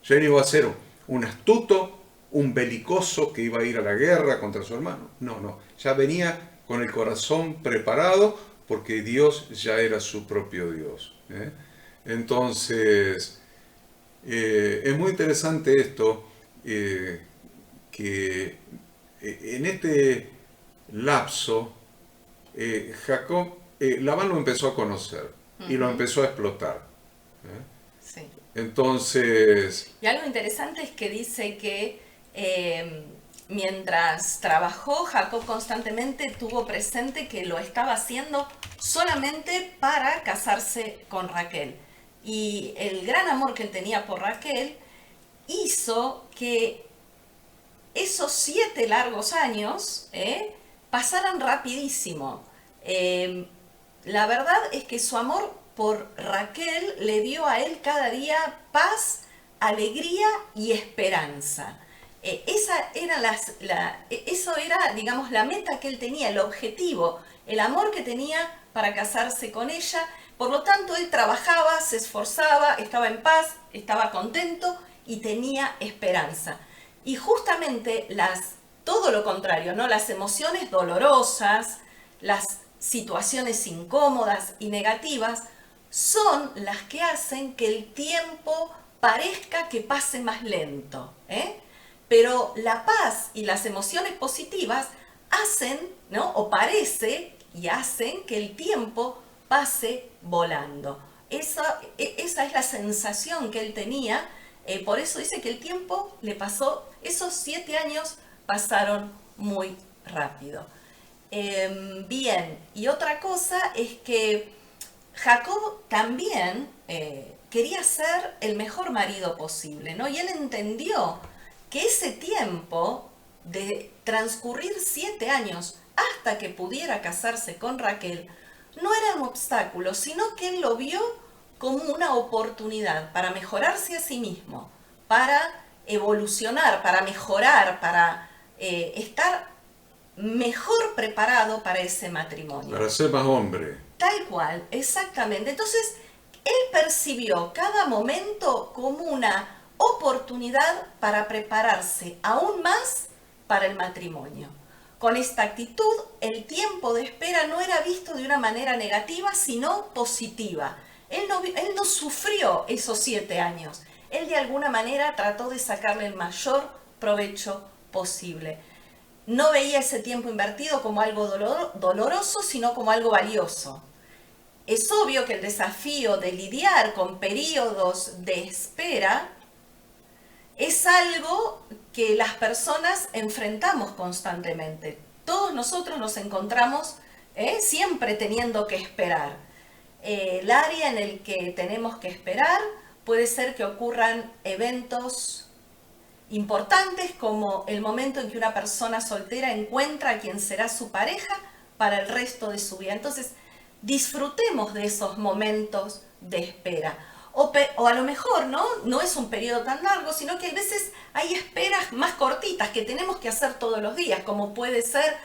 Ya no iba a ser un astuto, un belicoso que iba a ir a la guerra contra su hermano. No. Ya venía con el corazón preparado porque Dios ya era su propio Dios. Entonces, es muy interesante esto, que en este lapso, Labán lo empezó a conocer y lo empezó a explotar. Sí. Entonces... Y algo interesante es que dice que mientras trabajó, Jacob constantemente tuvo presente que lo estaba haciendo solamente para casarse con Raquel. Y el gran amor que él tenía por Raquel hizo que esos 7 largos años pasaran rapidísimo. La verdad es que su amor por Raquel le dio a él cada día paz, alegría y esperanza. Eso era, digamos, la meta que él tenía, el objetivo, el amor que tenía para casarse con ella. Por lo tanto, él trabajaba, se esforzaba, estaba en paz, estaba contento y tenía esperanza. Y justamente todo lo contrario, ¿no? Las emociones dolorosas, las situaciones incómodas y negativas son las que hacen que el tiempo parezca que pase más lento. Pero la paz y las emociones positivas hacen, ¿no? O parece y hacen que el tiempo pase volando. Esa es la sensación que él tenía. Por eso dice que el tiempo le pasó, esos 7 años pasaron muy rápido. Bien, y otra cosa es que Jacob también quería ser el mejor marido posible, ¿no? Y él entendió que ese tiempo de transcurrir 7 años hasta que pudiera casarse con Raquel no era un obstáculo, sino que él lo vio como una oportunidad para mejorarse a sí mismo, para evolucionar, para mejorar, para estar mejor preparado para ese matrimonio. Para ser más hombre. Tal cual, exactamente. Entonces, él percibió cada momento como una oportunidad para prepararse aún más para el matrimonio. Con esta actitud, el tiempo de espera no era visto de una manera negativa, sino positiva. Él no sufrió esos 7 años. Él de alguna manera trató de sacarle el mayor provecho posible. no veía ese tiempo invertido como algo doloroso, sino como algo valioso. Es obvio que el desafío de lidiar con periodos de espera es algo que las personas enfrentamos constantemente. Todos nosotros nos encontramos siempre teniendo que esperar. El área en el que tenemos que esperar puede ser que ocurran eventos importantes como el momento en que una persona soltera encuentra a quien será su pareja para el resto de su vida. Entonces, disfrutemos de esos momentos de espera. O a lo mejor no es un periodo tan largo, sino que a veces hay esperas más cortitas que tenemos que hacer todos los días, como puede ser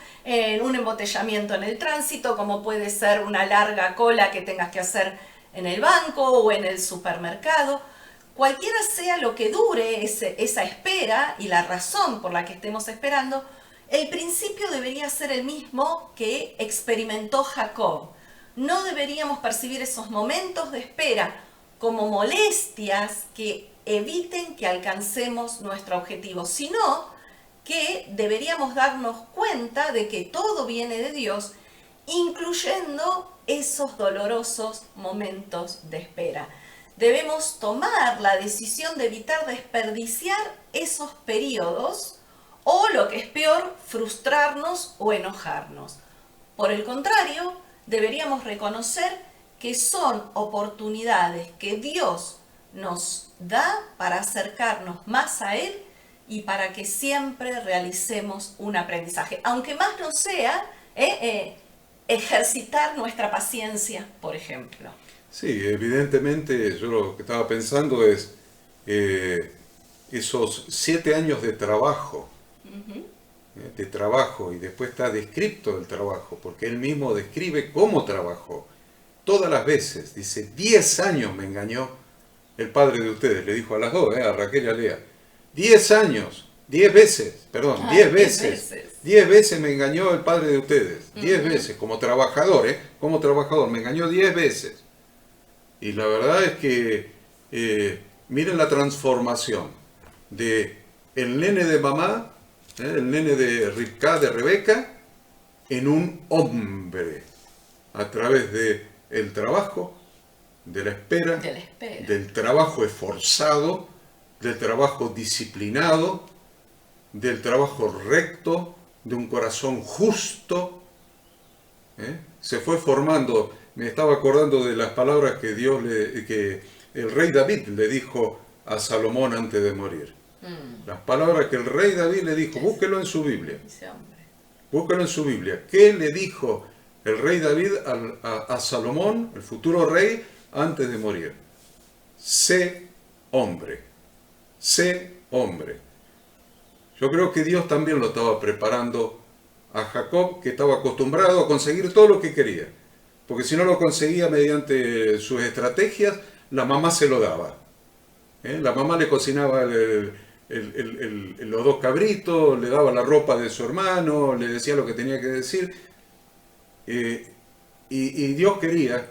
un embotellamiento en el tránsito, como puede ser una larga cola que tengas que hacer en el banco o en el supermercado. Cualquiera sea lo que dure esa espera y la razón por la que estemos esperando, el principio debería ser el mismo que experimentó Jacob. No deberíamos percibir esos momentos de espera como molestias que eviten que alcancemos nuestro objetivo, sino que deberíamos darnos cuenta de que todo viene de Dios, incluyendo esos dolorosos momentos de espera. Debemos tomar la decisión de evitar desperdiciar esos periodos o, lo que es peor, frustrarnos o enojarnos. Por el contrario, deberíamos reconocer que son oportunidades que Dios nos da para acercarnos más a Él y para que siempre realicemos un aprendizaje. Aunque más no sea ejercitar nuestra paciencia, por ejemplo. Sí, evidentemente yo lo que estaba pensando es esos 7 años de trabajo, y después está descrito el trabajo, porque él mismo describe cómo trabajó. Todas las veces, dice, 10 años me engañó el padre de ustedes, le dijo a las dos, a Raquel y a Lea. 10 años, 10 veces, perdón, 10 veces. 10 veces me engañó el padre de ustedes, 10 veces, como trabajador, me engañó 10 veces. Y la verdad es que, miren la transformación de el nene de mamá, el nene de Rivka, de Rebeca, en un hombre, a través de el trabajo, de la espera, del trabajo esforzado, del trabajo disciplinado, del trabajo recto, de un corazón justo. Se fue formando, me estaba acordando de las palabras que que el rey David le dijo a Salomón antes de morir. Las palabras que el rey David le dijo, búsquelo en su Biblia. Búsquelo en su Biblia. ¿Qué le dijo el rey David a Salomón, el futuro rey, antes de morir? Sé hombre. Sé hombre. Yo creo que Dios también lo estaba preparando a Jacob, que estaba acostumbrado a conseguir todo lo que quería. Porque si no lo conseguía mediante sus estrategias, la mamá se lo daba. La mamá le cocinaba los 2 cabritos, le daba la ropa de su hermano, le decía lo que tenía que decir. Y Dios quería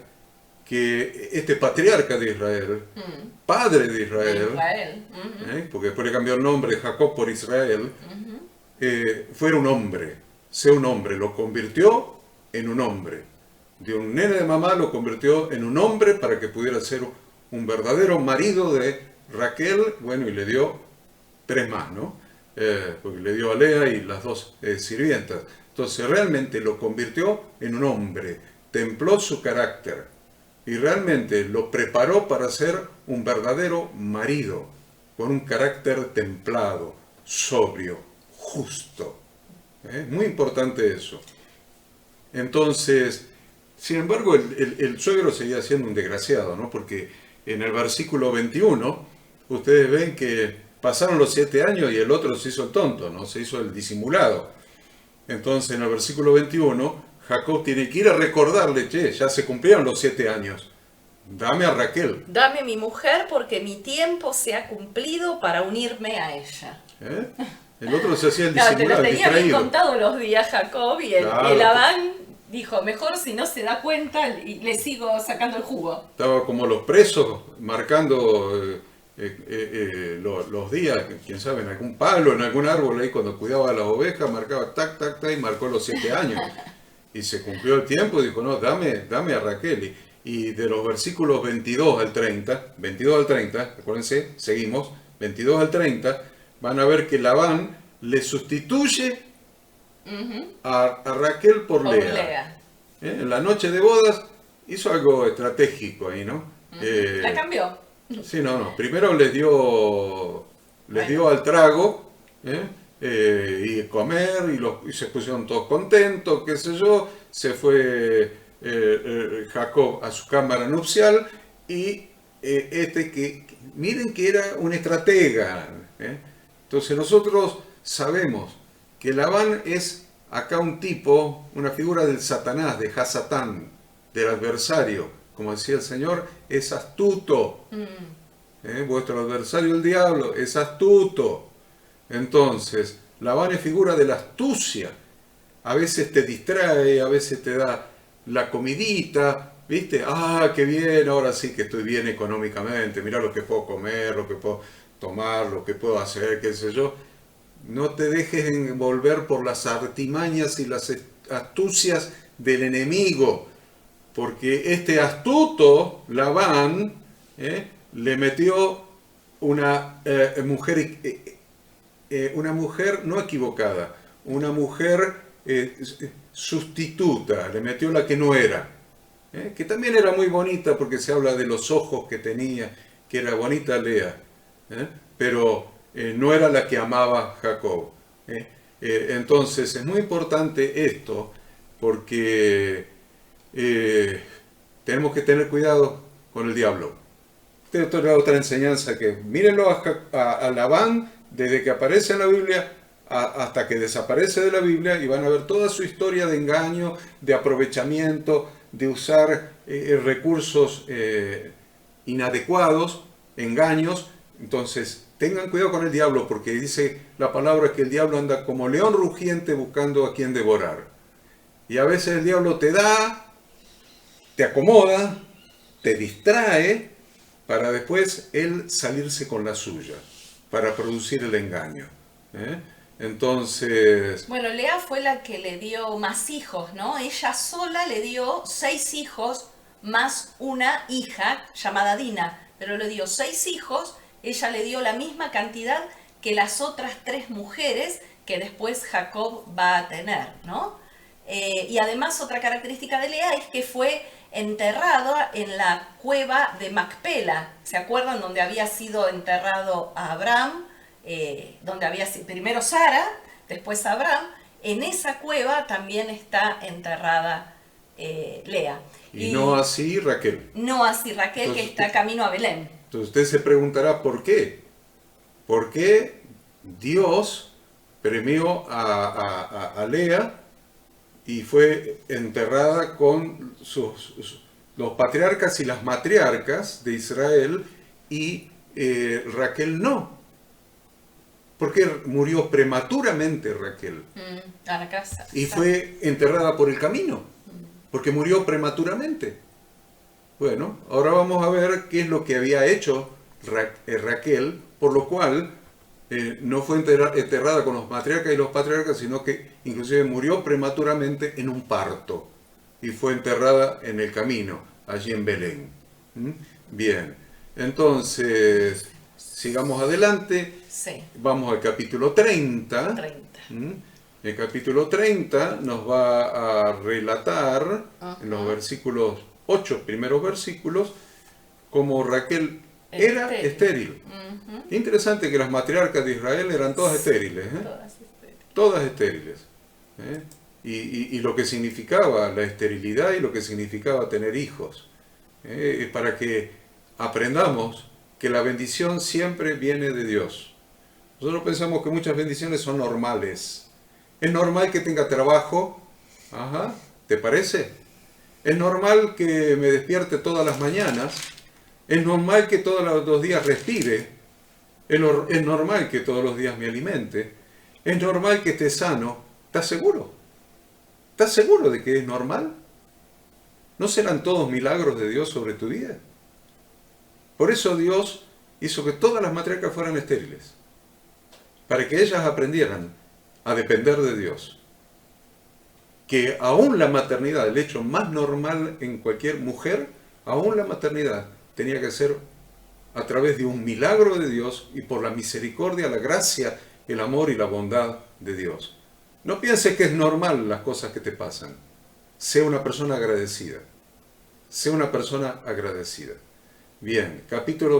que este patriarca de Israel, padre de Israel, porque después le cambió el nombre de Jacob por Israel, fuera un hombre, sea un hombre, lo convirtió en un hombre. De un nene de mamá lo convirtió en un hombre para que pudiera ser un verdadero marido de Raquel, bueno, y le dio 3 más, ¿no? Porque le dio a Lea y las 2 sirvientas. Entonces realmente lo convirtió en un hombre, templó su carácter y realmente lo preparó para ser un verdadero marido, con un carácter templado, sobrio, justo. Muy importante eso. Entonces, sin embargo, el suegro seguía siendo un desgraciado, ¿no? Porque en el versículo 21, ustedes ven que pasaron los 7 años y el otro se hizo el tonto, ¿no? Se hizo el disimulado. Entonces, en el versículo 21, Jacob tiene que ir a recordarle, che, ya se cumplieron los 7 años. Dame a Raquel. Dame mi mujer porque mi tiempo se ha cumplido para unirme a ella. El otro se hacía el disimulado, te lo tenía distraído. bien contado los días Jacob y el Labán dijo, mejor si no se da cuenta y le sigo sacando el jugo. Estaba como los presos marcando los días, quién sabe, en algún palo, en algún árbol ahí cuando cuidaba a las ovejas, marcaba tac, tac, tac y marcó los 7 años. Y se cumplió el tiempo y dijo, no, dame a Raquel. Y de los versículos 22 al 30, acuérdense, seguimos, 22 al 30, van a ver que Labán le sustituye a Raquel por Lea. En la noche de bodas hizo algo estratégico ahí, ¿no? La cambió. Sí, no. Primero les dio al trago, y comer, y se pusieron todos contentos, qué sé yo. Se fue Jacob a su cámara nupcial y miren que era un estratega. Entonces nosotros sabemos que Labán es acá un tipo, una figura del Satanás, de Hasatán, del adversario. Como decía el Señor, es astuto. Vuestro adversario el diablo es astuto. Entonces, Labán es figura de la astucia. A veces te distrae, a veces te da la comidita, ¿viste? Ah, qué bien, ahora sí que estoy bien económicamente, mirá lo que puedo comer, lo que puedo tomar, lo que puedo hacer, qué sé yo. No te dejes envolver por las artimañas y las astucias del enemigo, porque este astuto, Labán, le metió una mujer no equivocada, una mujer sustituta, le metió la que no era, que también era muy bonita porque se habla de los ojos que tenía, que era bonita Lea, pero no era la que amaba Jacob. Entonces es muy importante esto porque tenemos que tener cuidado con el diablo. Esta es otra enseñanza que mírenlo a Labán desde que aparece en la Biblia hasta que desaparece de la Biblia y van a ver toda su historia de engaño, de aprovechamiento, de usar recursos inadecuados, engaños. Entonces tengan cuidado con el diablo porque dice la palabra que el diablo anda como león rugiente buscando a quien devorar. Y a veces el diablo te da, te acomoda, te distrae para después él salirse con la suya, para producir el engaño. Entonces... Bueno, Lea fue la que le dio más hijos, ¿no? Ella sola le dio 6 hijos más una hija llamada Dina, pero le dio 6 hijos, ella le dio la misma cantidad que las otras 3 mujeres que después Jacob va a tener, ¿no? Y además otra característica de Lea es que fue enterrado en la cueva de Macpela. ¿Se acuerdan donde había sido enterrado a Abraham? Donde había sido primero Sara, después Abraham. En esa cueva también está enterrada Lea. Y no así Raquel. No así Raquel, entonces, que está camino a Belén. Entonces usted se preguntará ¿por qué? ¿Por qué Dios premió a Lea y fue enterrada con los patriarcas y las matriarcas de Israel y Raquel no? ¿Por qué murió prematuramente Raquel? A la casa. Y fue enterrada por el camino, porque murió prematuramente. Bueno, ahora vamos a ver qué es lo que había hecho Raquel, por lo cual no fue enterrada con los matriarcas y los patriarcas, sino que inclusive murió prematuramente en un parto y fue enterrada en el camino, allí en Belén. Bien, entonces sigamos adelante. Sí. Vamos al capítulo 30. El capítulo 30 nos va a relatar en los versículos 8 primeros versículos cómo Raquel era estéril. Interesante que las matriarcas de Israel eran todas estériles. Todas estériles. Y lo que significaba la esterilidad y lo que significaba tener hijos. Para que aprendamos que la bendición siempre viene de Dios. Nosotros pensamos que muchas bendiciones son normales. Es normal que tenga trabajo. Ajá, ¿te parece? Es normal que me despierte todas las mañanas. Es normal que todos los días respire. Es normal que todos los días me alimente. Es normal que esté sano. ¿Estás seguro? ¿Estás seguro de que es normal? ¿No serán todos milagros de Dios sobre tu vida? Por eso Dios hizo que todas las matriarcas fueran estériles, para que ellas aprendieran a depender de Dios. Que aún la maternidad, el hecho más normal en cualquier mujer, aún la maternidad tenía que ser a través de un milagro de Dios y por la misericordia, la gracia, el amor y la bondad de Dios. No pienses que es normal las cosas que te pasan. Sé una persona agradecida. Sé una persona agradecida. Bien,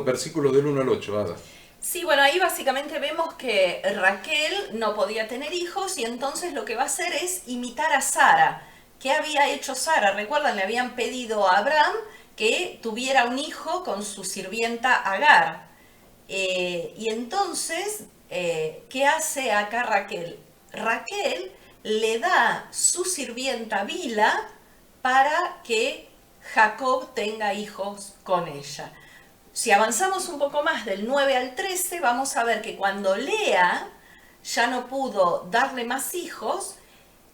versículos del 1 al 8, Ada. Sí, bueno, ahí básicamente vemos que Raquel no podía tener hijos y entonces lo que va a hacer es imitar a Sara. ¿Qué había hecho Sara? Recuerdan, le habían pedido a Abraham que tuviera un hijo con su sirvienta Agar. Y entonces, ¿qué hace acá Raquel? Raquel le da su sirvienta Bila para que Jacob tenga hijos con ella. Si avanzamos un poco más del 9 al 13, vamos a ver que cuando Lea ya no pudo darle más hijos,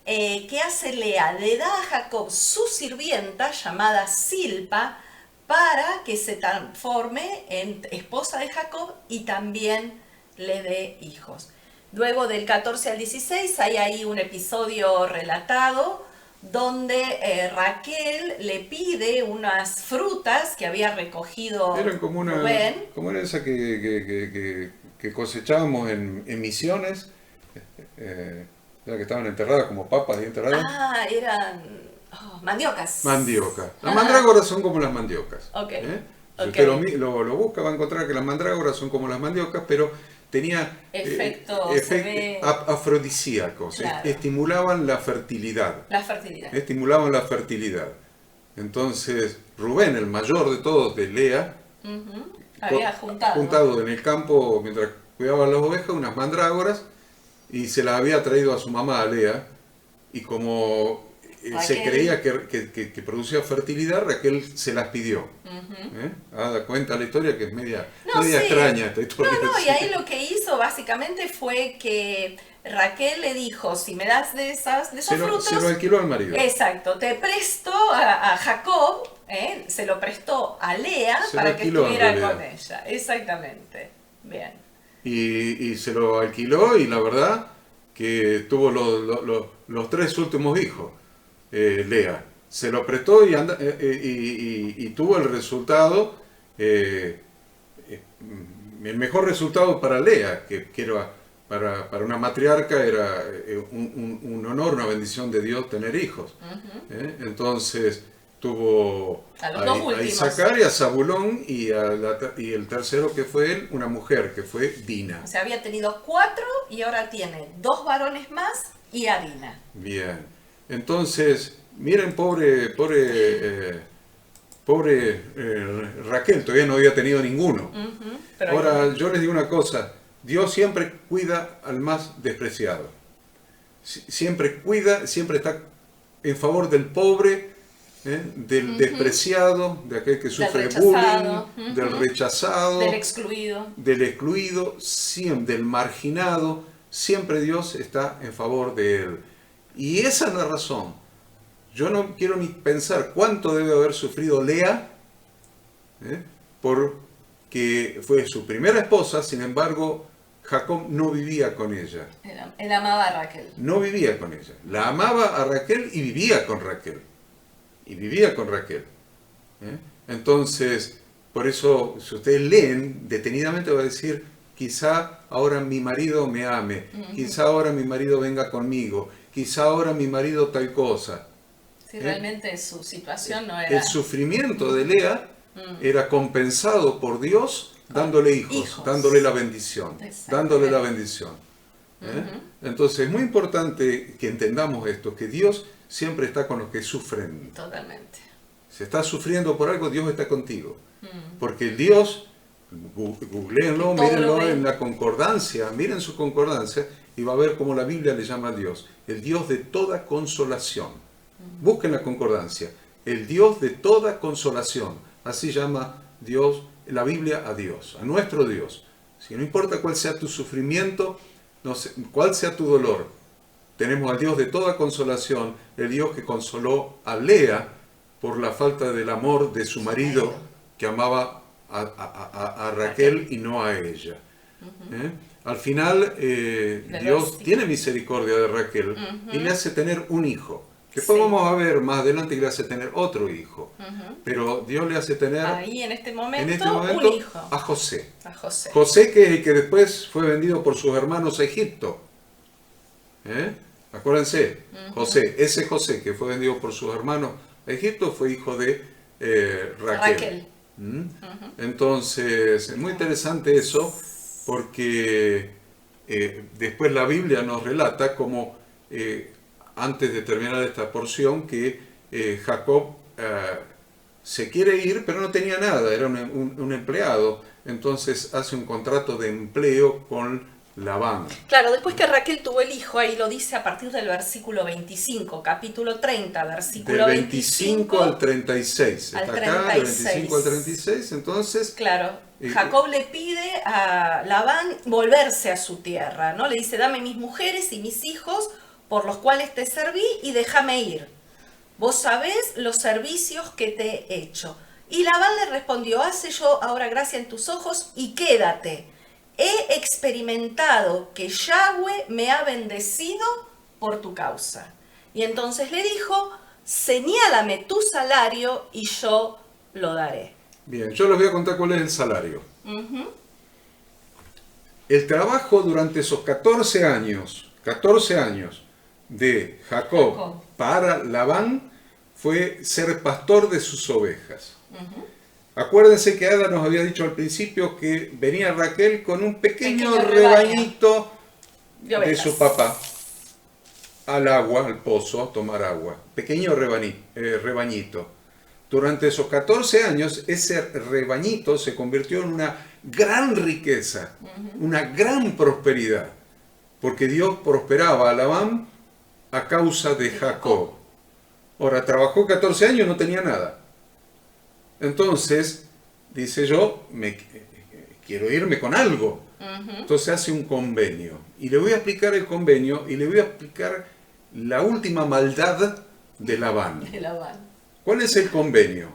¿qué hace Lea? Le da a Jacob su sirvienta llamada Silpa para que se transforme en esposa de Jacob y también le dé hijos. Luego del 14 al 16 hay ahí un episodio relatado donde Raquel le pide unas frutas que había recogido Eran como Rubén. como era esa que cosechábamos en misiones, ya que estaban enterradas como papas y enterradas. Ah, eran mandiocas. Mandioca. Las mandrágoras son como las mandiocas. Ok. Si Ok. usted lo busca, va a encontrar que las mandrágoras son como las mandiocas, pero tenía afrodisíacos, Claro. estimulaban la fertilidad. La fertilidad. Estimulaban la fertilidad. Entonces, Rubén, el mayor de todos de Lea, Había juntado en el campo, mientras cuidaba las ovejas, unas mandrágoras, y se las había traído a su mamá, a Lea, y como se Raquel. creía que producía fertilidad, Raquel se las pidió. Da cuenta la historia que es media Sí. extraña esta historia. No, Sí. y ahí lo que hizo básicamente fue que Raquel le dijo, si me das de esos frutos, se lo alquiló al marido. exacto, te presto a Jacob, se lo prestó a Lea Se para lo que alquiló, en estuviera realidad. con ella. Exactamente. Bien. Y se lo alquiló y la verdad que tuvo los 3 últimos hijos, Lea. Se lo prestó y tuvo el resultado, el mejor resultado para Lea, que era para una matriarca era un honor, una bendición de Dios tener hijos. Entonces tuvo A los dos a últimos. Isaacar y a Zabulón y el tercero que fue él, una mujer que fue Dina. O sea, había tenido 4 y ahora tiene 2 varones más y a Dina. Bien, entonces miren, pobre Raquel, todavía no había tenido ninguno. Pero Ahora, yo les digo una cosa, Dios siempre cuida al más despreciado. Siempre cuida, siempre está en favor del pobre, del despreciado, de aquel que sufre rechazado, bullying, del rechazado, del excluido. del excluido, siempre, del marginado. Siempre Dios está en favor de él. Y esa es la razón. Yo no quiero ni pensar cuánto debe haber sufrido Lea, porque fue su primera esposa, sin embargo, Jacob no vivía con ella. Él amaba a Raquel. No vivía con ella. La amaba a Raquel y vivía con Raquel. Y vivía con Raquel. Entonces, por eso, si ustedes leen detenidamente, va a decir, quizá ahora mi marido me ame, quizá ahora mi marido venga conmigo, quizá ahora mi marido tal cosa. Si realmente su situación no era... El sufrimiento de Lea era compensado por Dios dándole hijos, dándole la bendición, dándole la bendición. Entonces es muy importante que entendamos esto, que Dios siempre está con los que sufren. Totalmente. Si estás sufriendo por algo, Dios está contigo. Porque el Dios, googleenlo, mírenlo en la concordancia, miren su concordancia y va a ver cómo la Biblia le llama a Dios, el Dios de toda consolación. Busquen la concordancia, el Dios de toda consolación, así llama Dios, la Biblia a Dios, a nuestro Dios. Si no importa cuál sea tu sufrimiento, no sé, cuál sea tu dolor, tenemos al Dios de toda consolación, el Dios que consoló a Lea por la falta del amor de su marido, que amaba a Raquel y no a ella. Al final, Dios tiene misericordia de Raquel y le hace tener un hijo. Después vamos a ver más adelante que le hace tener otro hijo. Pero Dios le hace tener ahí en este momento un hijo. A José. A José. José que después fue vendido por sus hermanos a Egipto. Acuérdense, ese José que fue vendido por sus hermanos a Egipto fue hijo de Raquel. Entonces, es muy interesante eso, porque después la Biblia nos relata como, antes de terminar esta porción, que Jacob se quiere ir, pero no tenía nada, era un empleado, entonces hace un contrato de empleo con Labán. Claro, después que Raquel tuvo el hijo, ahí lo dice a partir del versículo 25, capítulo 30, versículo del 25 al 36. Al Está 36. acá, del 25 al 36, entonces... Claro, Jacob le pide a Labán volverse a su tierra, ¿no? Le dice, dame mis mujeres y mis hijos por los cuales te serví y déjame ir. Vos sabés los servicios que te he hecho. Y Labán le respondió, hace yo ahora gracia en tus ojos y quédate. He experimentado que Yahweh me ha bendecido por tu causa. Y entonces le dijo, señálame tu salario y yo lo daré. Bien, yo les voy a contar cuál es el salario. El trabajo durante esos 14 años de Jacob para Labán fue ser pastor de sus ovejas. Acuérdense que Ada nos había dicho al principio que venía Raquel con un pequeño rebañito de su papá al agua, al pozo, a tomar agua. Pequeño rebañito. Durante esos 14 años, ese rebañito se convirtió en una gran riqueza, una gran prosperidad, porque Dios prosperaba a Labán a causa de Jacob. Ahora, trabajó 14 años y no tenía nada. Entonces, dice yo, quiero irme con algo. Entonces hace un convenio. Y le voy a explicar el convenio y le voy a explicar la última maldad de Labán. ¿Cuál es el convenio?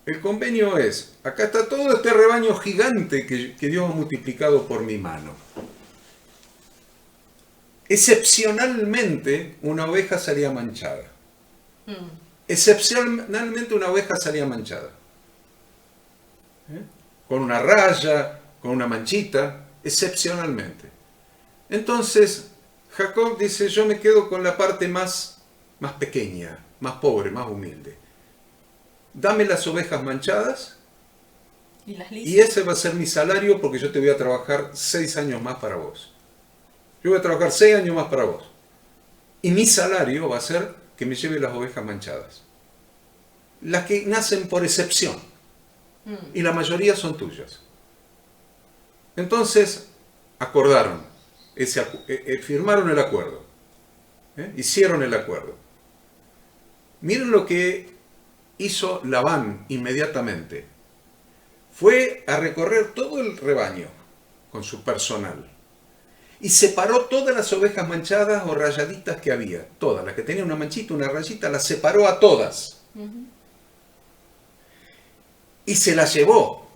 El convenio es, acá está todo este rebaño gigante que Dios ha multiplicado por mi mano. Excepcionalmente, una oveja salía manchada. Excepcionalmente, una oveja salía manchada. Con una raya, con una manchita, excepcionalmente. Entonces, Jacob dice, yo me quedo con la parte más pequeña, más pobre, más humilde. Dame las ovejas manchadas y ese va a ser mi salario porque yo te voy a trabajar 6 años más para vos. Yo voy a trabajar 6 años más para vos. Y mi salario va a ser que me lleve las ovejas manchadas. Las que nacen por excepción. Y la mayoría son tuyas. Entonces, acordaron. Firmaron el acuerdo. Hicieron el acuerdo. Miren lo que hizo Labán inmediatamente. Fue a recorrer todo el rebaño con su personal. Y separó todas las ovejas manchadas o rayaditas que había. Todas. Las que tenían una manchita, una rayita, las separó a todas. Y se las llevó.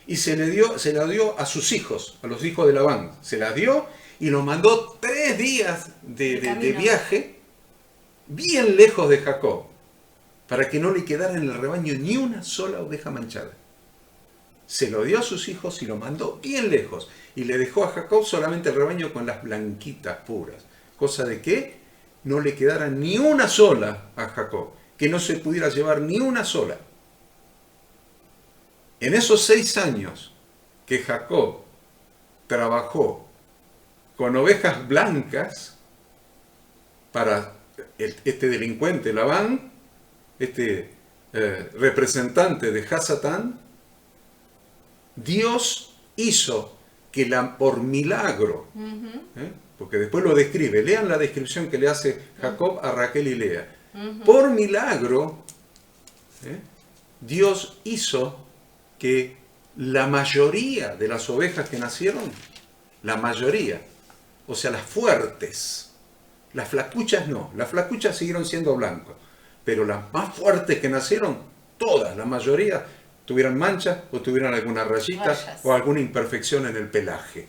Y se la dio a sus hijos, a los hijos de Labán. Se las dio y los mandó 3 días de viaje, bien lejos de Jacob, para que no le quedara en el rebaño ni una sola oveja manchada. Se lo dio a sus hijos y lo mandó bien lejos. Y le dejó a Jacob solamente el rebaño con las blanquitas puras. Cosa de que no le quedara ni una sola a Jacob. Que no se pudiera llevar ni una sola. En esos 6 años que Jacob trabajó con ovejas blancas para este delincuente Labán, representante de Hasatán, Dios hizo que por milagro, porque después lo describe, lean la descripción que le hace Jacob a Raquel y Lea, por milagro, Dios hizo que la mayoría de las ovejas que nacieron, la mayoría, o sea, las fuertes, las flacuchas no, las flacuchas siguieron siendo blancos, pero las más fuertes que nacieron, todas, la mayoría, tuvieran manchas o tuvieran alguna rayita Rayas. o alguna imperfección en el pelaje.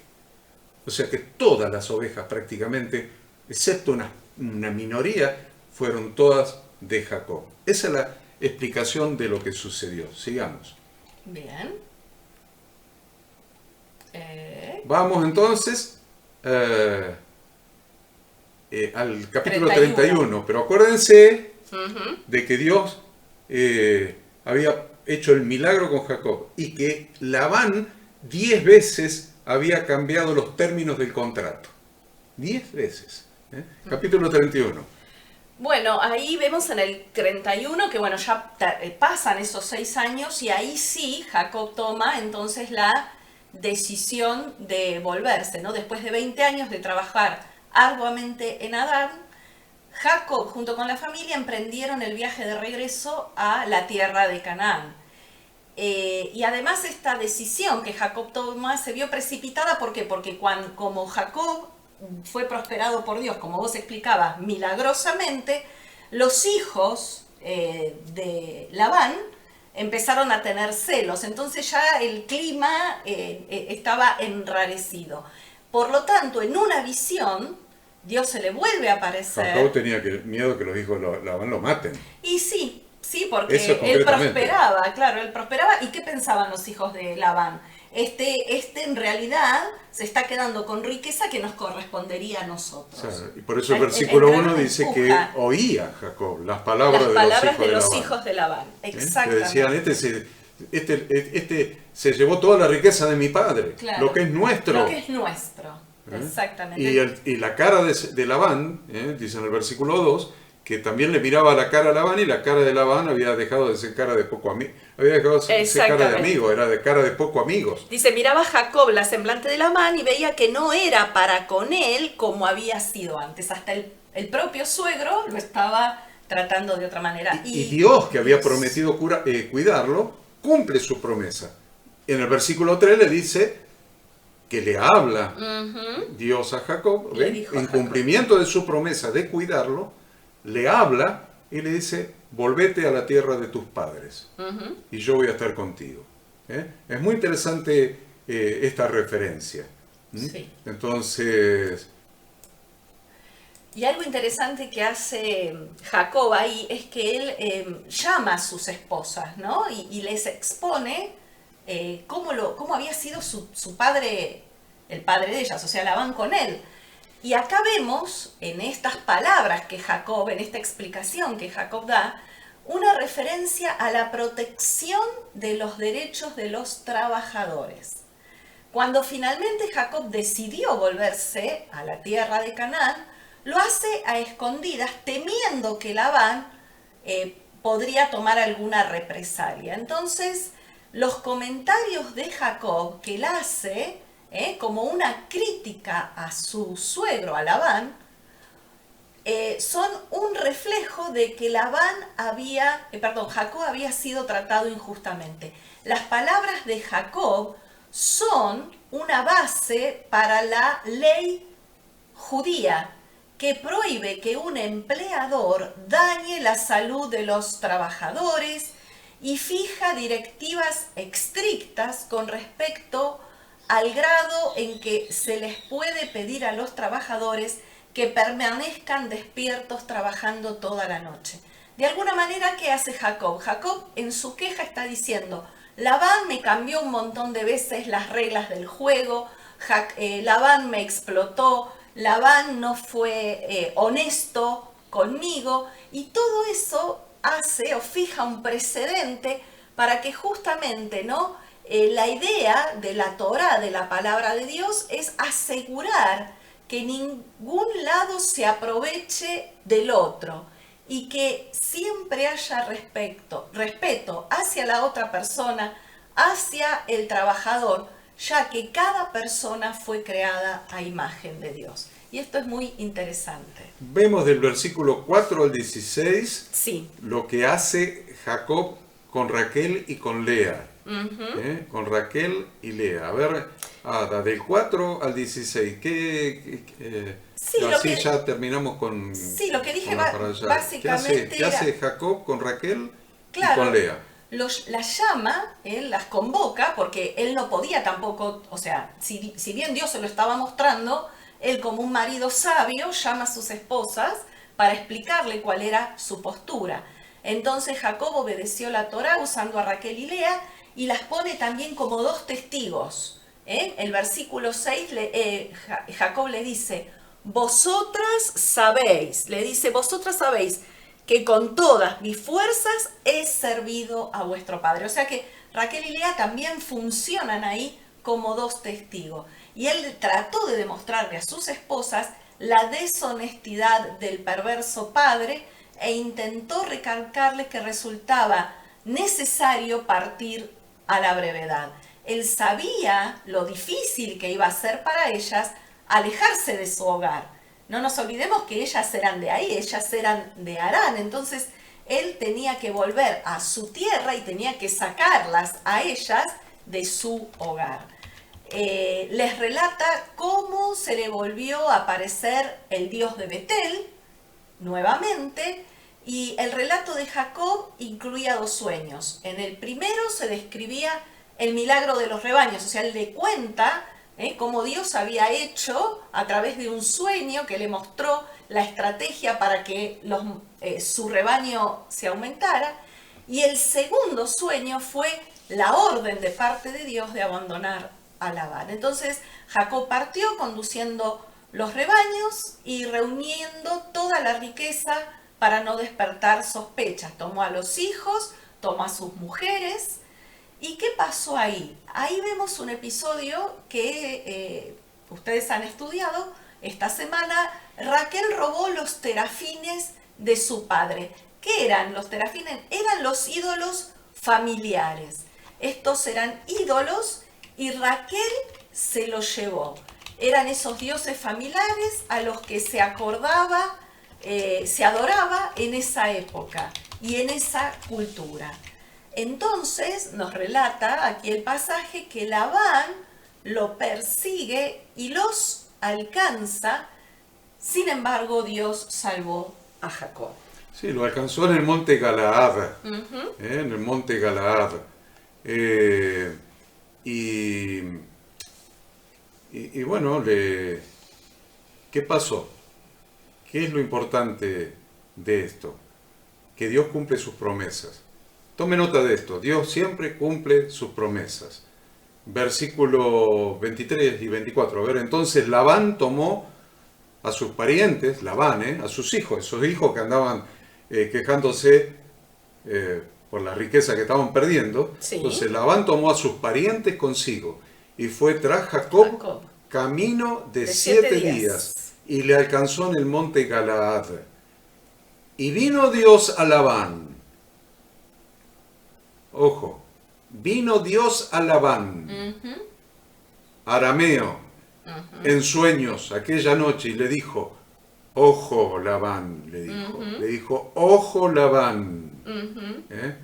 O sea que todas las ovejas prácticamente, excepto una minoría, fueron todas de Jacob. Esa es la explicación de lo que sucedió. Sigamos. Bien. Vamos entonces al capítulo 31. 31. Pero acuérdense Ujú. de que Dios había hecho el milagro con Jacob y que Labán 10 veces había cambiado los términos del contrato. 10 veces. Capítulo 31. Bueno, ahí vemos en el 31 que bueno, ya pasan esos 6 años y ahí sí Jacob toma entonces la decisión de volverse, ¿no? Después de 20 años de trabajar arduamente en Adán, Jacob junto con la familia emprendieron el viaje de regreso a la tierra de Canaán. Y además esta decisión que Jacob toma se vio precipitada, ¿por qué? Porque como Jacob fue prosperado por Dios, como vos explicabas, milagrosamente, los hijos de Labán empezaron a tener celos, entonces ya el clima estaba enrarecido. Por lo tanto, en una visión, Dios se le vuelve a aparecer. Jacob tenía miedo que los hijos de Labán lo maten. Y sí, porque Eso él concretamente. prosperaba, claro, él prosperaba. ¿Y qué pensaban los hijos de Labán? Este en realidad se está quedando con riqueza que nos correspondería a nosotros. O sea, y por eso el versículo 1 gran dice que empuja. oía Jacob las palabras, de los Labán. hijos de Labán. Que Exactamente. decían, este se llevó toda la riqueza de mi padre, Claro. lo que es nuestro. Lo que es nuestro. Exactamente. Y la cara de Labán, dice en el versículo 2, que también le miraba la cara a Labán y la cara de Labán había dejado de ser cara de poco amigo, había dejado de ser cara de Exactamente. amigo, era de cara de poco amigos. Dice, miraba Jacob la semblante de Labán y veía que no era para con él como había sido antes. Hasta el propio suegro lo estaba tratando de otra manera. Y Dios, que había prometido cuidarlo, cumple su promesa. En el versículo 3 le dice que le habla Dios a Jacob, Le ¿ven? dijo a En Jacob. cumplimiento de su promesa de cuidarlo, le habla y le dice, volvete a la tierra de tus padres y yo voy a estar contigo. Es muy interesante esta referencia. Sí. Entonces, Y algo interesante que hace Jacob ahí es que él llama a sus esposas, ¿no? Y les expone cómo había sido su padre, el padre de ellas, o sea, Labán con él. Y acá vemos en estas palabras que Jacob, en esta explicación que Jacob da, una referencia a la protección de los derechos de los trabajadores. Cuando finalmente Jacob decidió volverse a la tierra de Canaán, lo hace a escondidas, temiendo que Labán podría tomar alguna represalia. Entonces, los comentarios de Jacob que él hace como una crítica a su suegro, a Labán, son un reflejo de que Jacob había sido tratado injustamente. Las palabras de Jacob son una base para la ley judía que prohíbe que un empleador dañe la salud de los trabajadores y fija directivas estrictas con respecto al grado en que se les puede pedir a los trabajadores que permanezcan despiertos trabajando toda la noche. De alguna manera, ¿qué hace Jacob? Jacob en su queja está diciendo, Labán me cambió un montón de veces las reglas del juego, Labán me explotó, Labán no fue honesto conmigo, y todo eso hace o fija un precedente para que justamente, ¿no? La idea de la Torá, de la palabra de Dios, es asegurar que ningún lado se aproveche del otro y que siempre haya respeto hacia la otra persona, hacia el trabajador, ya que cada persona fue creada a imagen de Dios. Y esto es muy interesante. vemos del versículo 4 al 16 Sí. lo que hace Jacob con Raquel y con Lea. Con Raquel y Lea. A ver, Ada, del 4 al 16, Sí, lo así que- ya terminamos con... Sí, lo que dije con la para allá. básicamente ¿Qué hace Jacob con Raquel y Claro, con Lea? las llama, él las convoca, porque él no podía tampoco, o sea, si bien Dios se lo estaba mostrando, él como un marido sabio llama a sus esposas para explicarle cuál era su postura. Entonces Jacob obedeció la Torá usando a Raquel y Lea y las pone también como dos testigos. El versículo 6, Jacob le dice, vosotras sabéis que con todas mis fuerzas he servido a vuestro padre. O sea que Raquel y Lea también funcionan ahí como dos testigos. Y él trató de demostrarle a sus esposas la deshonestidad del perverso padre e intentó recalcarles que resultaba necesario partir a la brevedad. Él sabía lo difícil que iba a ser para ellas alejarse de su hogar. No nos olvidemos que ellas eran de ahí, ellas eran de Harán, entonces él tenía que volver a su tierra y tenía que sacarlas a ellas de su hogar. Les relata cómo se le volvió a aparecer el dios de Betel nuevamente, y el relato de Jacob incluía dos sueños. En el primero se describía el milagro de los rebaños, o sea, él le cuenta cómo Dios había hecho a través de un sueño que le mostró la estrategia para que su rebaño se aumentara. Y el segundo sueño fue la orden de parte de Dios de abandonar a Labán. Entonces Jacob partió conduciendo los rebaños y reuniendo toda la riqueza para no despertar sospechas. Tomó a los hijos, tomó a sus mujeres. ¿Y qué pasó ahí? Ahí vemos un episodio que ustedes han estudiado esta semana. Raquel robó los terafines de su padre. ¿Qué eran los terafines? Eran los ídolos familiares. Estos eran ídolos y Raquel se los llevó. Eran esos dioses familiares a los que se acordaba, se adoraba en esa época y en esa cultura. Entonces nos relata aquí el pasaje que Labán lo persigue y los alcanza. Sin embargo, Dios salvó a Jacob. Sí, lo alcanzó en el monte Galaad. En el monte Galaad. Y bueno, ¿qué pasó? ¿Qué es lo importante de esto? Que Dios cumple sus promesas. Tome nota de esto, Dios siempre cumple sus promesas. Versículo 23 y 24. A ver, entonces Labán tomó a sus parientes, Labán, a sus hijos, esos hijos que andaban quejándose por la riqueza que estaban perdiendo. Sí. Entonces Labán tomó a sus parientes consigo y fue tras Jacob camino de 7 días y le alcanzó en el monte Galaad. Y vino Dios a Labán. Ojo, vino Dios a Labán, arameo, en sueños aquella noche y le dijo, ojo Labán, le dijo, ojo Labán.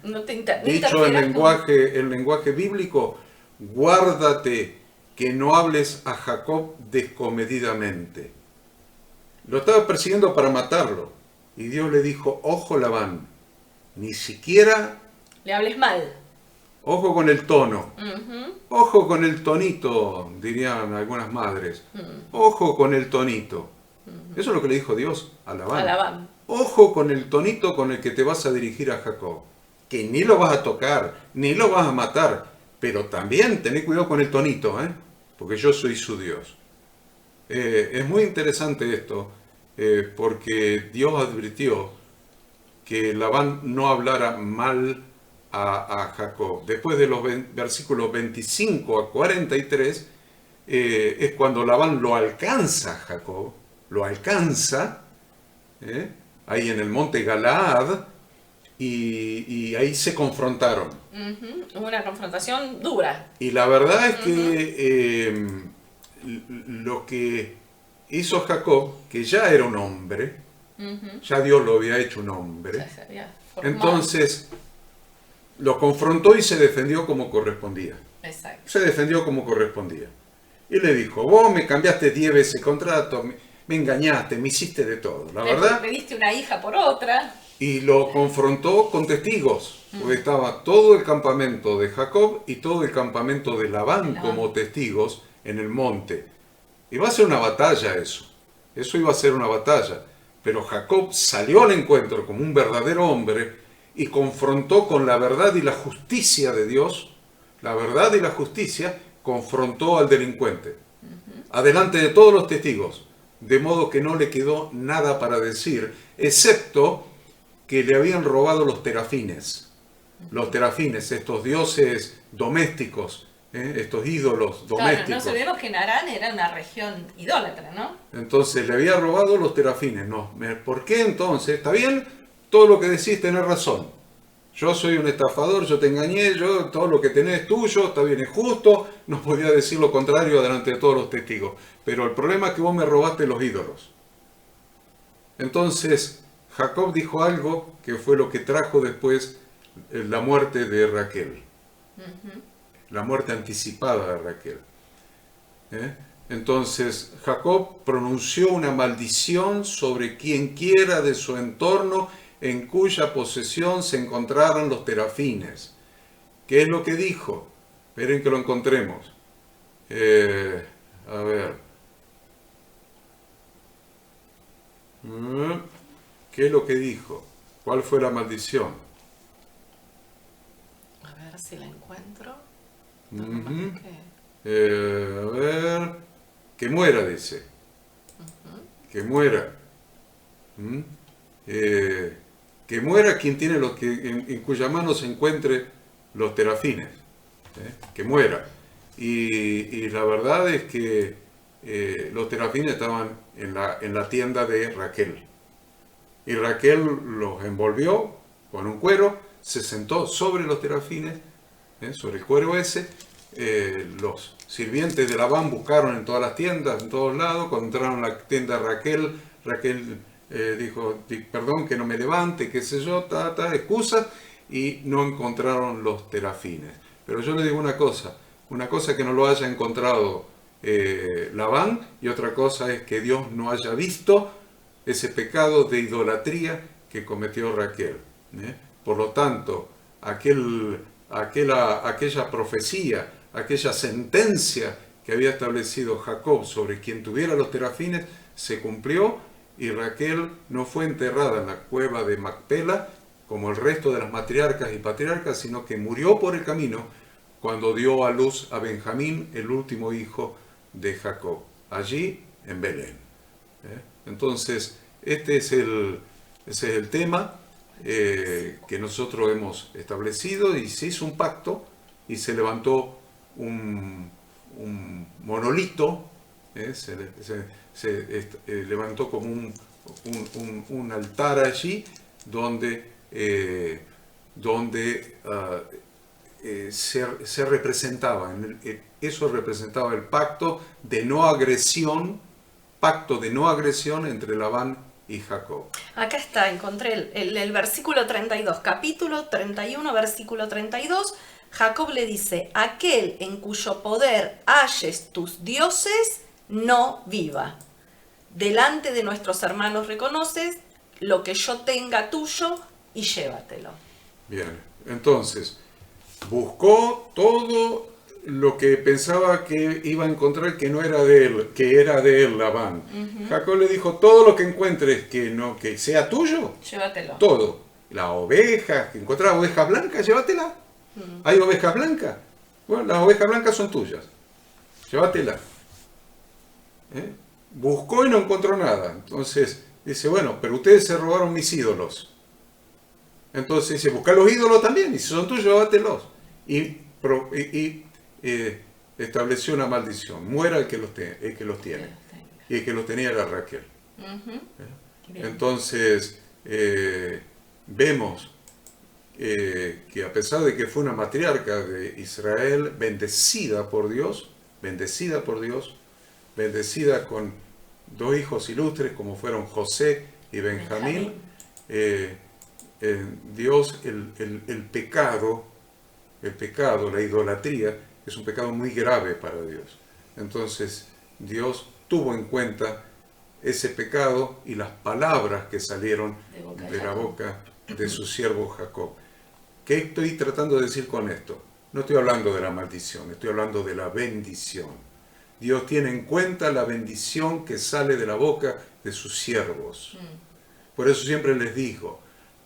No Dicho en lenguaje bíblico, guárdate que no hables a Jacob descomedidamente. Lo estaba persiguiendo para matarlo y Dios le dijo, ojo Labán, ni siquiera le hables mal. Ojo con el tono. Ojo con el tonito, dirían algunas madres. Ojo con el tonito. Eso es lo que le dijo Dios a Labán. Ojo con el tonito con el que te vas a dirigir a Jacob. Que ni lo vas a tocar, ni lo vas a matar. Pero también tené cuidado con el tonito, porque yo soy su Dios. Es muy interesante esto, porque Dios advirtió que Labán no hablara mal a Jacob. Después de los versículos 25 a 43 es cuando Labán lo alcanza Jacob, lo alcanza ahí en el monte Galaad y ahí se confrontaron. Una confrontación dura. Y la verdad es que lo que hizo Jacob, que ya era un hombre, ya Dios lo había hecho un hombre, entonces lo confrontó y se defendió como correspondía. Exacto. Se defendió como correspondía. Y le dijo, vos me cambiaste 10 veces el contrato, me engañaste, me hiciste de todo. La verdad. Me diste una hija por otra. Y lo confrontó con testigos, porque estaba todo el campamento de Jacob y todo el campamento de Labán como testigos en el monte. Iba a ser una batalla eso iba a ser una batalla. Pero Jacob salió al encuentro como un verdadero hombre y confrontó con la verdad y la justicia de Dios, la verdad y la justicia, confrontó al delincuente, adelante de todos los testigos, de modo que no le quedó nada para decir, excepto que le habían robado los terafines. Los terafines, estos dioses domésticos, estos ídolos domésticos. Claro, no se olvidemos que Narán era una región idólatra, ¿no? Entonces le había robado los terafines. No, ¿por qué entonces? Está bien, todo lo que decís tenés razón. Yo soy un estafador, yo te engañé, todo lo que tenés es tuyo, está bien, es justo, no podía decir lo contrario delante de todos los testigos. Pero el problema es que vos me robaste los ídolos. Entonces Jacob dijo algo que fue lo que trajo después la muerte de Raquel. La muerte anticipada de Raquel. Entonces Jacob pronunció una maldición sobre quien quiera de su entorno en cuya posesión se encontraran los terafines. ¿Qué es lo que dijo? Esperen que lo encontremos. A ver. ¿Qué es lo que dijo? ¿Cuál fue la maldición? A ver si la encuentro. A ver. Que muera, dice. Que muera. Que muera quien tiene los que en cuya mano se encuentre los terafines. Que muera. Y la verdad es que los terafines estaban en la tienda de Raquel. Y Raquel los envolvió con un cuero, se sentó sobre los terafines, sobre el cuero ese. Los sirvientes de Labán buscaron en todas las tiendas, en todos lados. Cuando entraron a la tienda de Raquel, Raquel dijo, perdón que no me levante, qué sé yo, excusas, y no encontraron los terafines. Pero yo le digo una cosa que no lo haya encontrado Labán, y otra cosa es que Dios no haya visto ese pecado de idolatría que cometió Raquel. Por lo tanto, aquella profecía, aquella sentencia que había establecido Jacob sobre quien tuviera los terafines, se cumplió, y Raquel no fue enterrada en la cueva de Macpela como el resto de las matriarcas y patriarcas, sino que murió por el camino cuando dio a luz a Benjamín, el último hijo de Jacob, allí en Belén. Entonces, ese es el tema que nosotros hemos establecido, y se hizo un pacto y se levantó un monolito, se levantó como un altar allí donde se representaba, eso representaba el pacto de no agresión entre Labán y Jacob. Acá está, encontré el versículo 32, capítulo 31, versículo 32. Jacob le dice, aquel en cuyo poder halles tus dioses, no viva. Delante de nuestros hermanos reconoces lo que yo tenga tuyo y llévatelo. Bien, entonces, buscó todo lo que pensaba que iba a encontrar que no era de él, que era de él, Labán. Jacob le dijo, todo lo que encuentres que sea tuyo, llévatelo. Todo. La oveja, que encontraba ovejas blancas, llévatela. ¿Hay ovejas blancas? Bueno, las ovejas blancas son tuyas. Llévatela. Buscó y no encontró nada. Entonces dice, bueno, pero ustedes se robaron mis ídolos. Entonces dice, busca los ídolos también, y si son tuyos, llévatelos. Y estableció una maldición. Muera el que los tiene. Y el que los tenía era Raquel. Entonces, vemos que a pesar de que fue una matriarca de Israel, bendecida por Dios, bendecida con dos hijos ilustres como fueron José y Benjamín, Dios, el pecado, la idolatría, es un pecado muy grave para Dios. Entonces, Dios tuvo en cuenta ese pecado y las palabras que salieron de la boca de su siervo Jacob. ¿Qué estoy tratando de decir con esto? No estoy hablando de la maldición, estoy hablando de la bendición. Dios tiene en cuenta la bendición que sale de la boca de sus siervos. Por eso siempre les digo,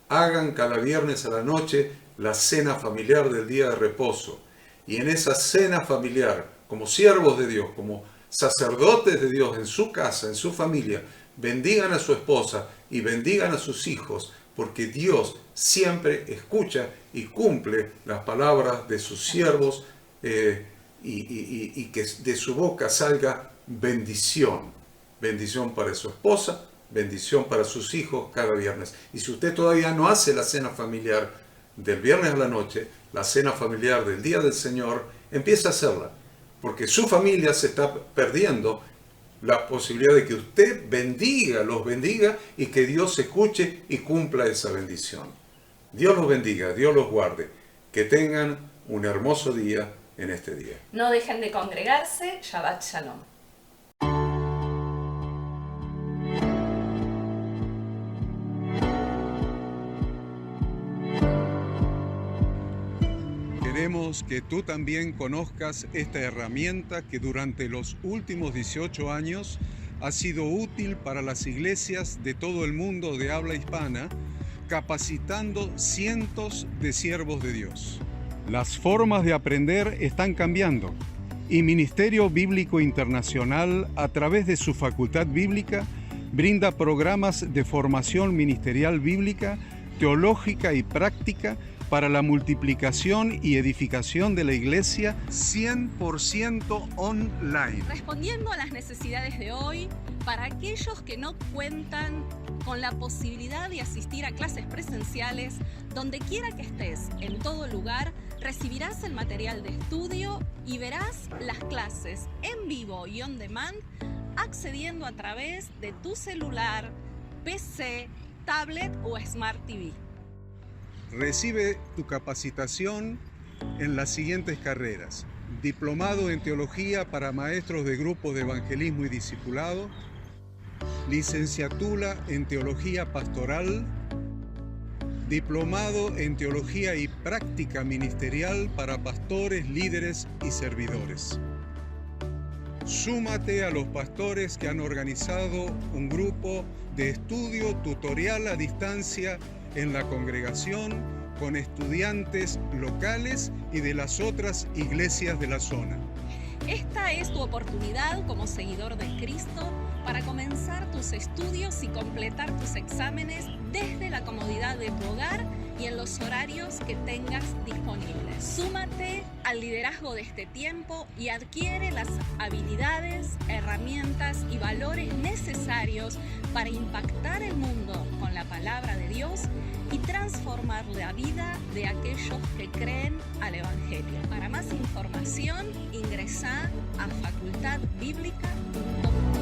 hagan cada viernes a la noche la cena familiar del día de reposo. Y en esa cena familiar, como siervos de Dios, como sacerdotes de Dios en su casa, en su familia, bendigan a su esposa y bendigan a sus hijos, porque Dios siempre escucha y cumple las palabras de sus siervos y que de su boca salga bendición. Bendición para su esposa, bendición para sus hijos cada viernes. Y si usted todavía no hace la cena familiar del viernes a la noche, la cena familiar del Día del Señor, empiece a hacerla, porque su familia se está perdiendo la posibilidad de que usted los bendiga y que Dios escuche y cumpla esa bendición. Dios los bendiga, Dios los guarde. Que tengan un hermoso día en este día. No dejen de congregarse. Shabbat Shalom. Queremos que tú también conozcas esta herramienta que durante los últimos 18 años ha sido útil para las iglesias de todo el mundo de habla hispana, capacitando cientos de siervos de Dios. Las formas de aprender están cambiando y Ministerio Bíblico Internacional, a través de su Facultad Bíblica, brinda programas de formación ministerial bíblica, teológica y práctica para la multiplicación y edificación de la iglesia 100% online. Respondiendo a las necesidades de hoy, para aquellos que no cuentan con la posibilidad de asistir a clases presenciales, donde quiera que estés, en todo lugar, recibirás el material de estudio y verás las clases en vivo y on demand, accediendo a través de tu celular, PC, tablet o Smart TV. Recibe tu capacitación en las siguientes carreras: diplomado en teología para maestros de grupos de evangelismo y discipulado, licenciatura en teología pastoral, diplomado en teología y práctica ministerial para pastores, líderes y servidores. Súmate a los pastores que han organizado un grupo de estudio tutorial a distancia en la congregación con estudiantes locales y de las otras iglesias de la zona. Esta es tu oportunidad como seguidor de Cristo para comenzar tus estudios y completar tus exámenes desde la comodidad de tu hogar y en los horarios que tengas disponibles. Súmate al liderazgo de este tiempo y adquiere las habilidades, herramientas y valores necesarios para impactar el mundo con la palabra de Dios y transformar la vida de aquellos que creen al Evangelio. Para más información, ingresá a facultadbiblica.com.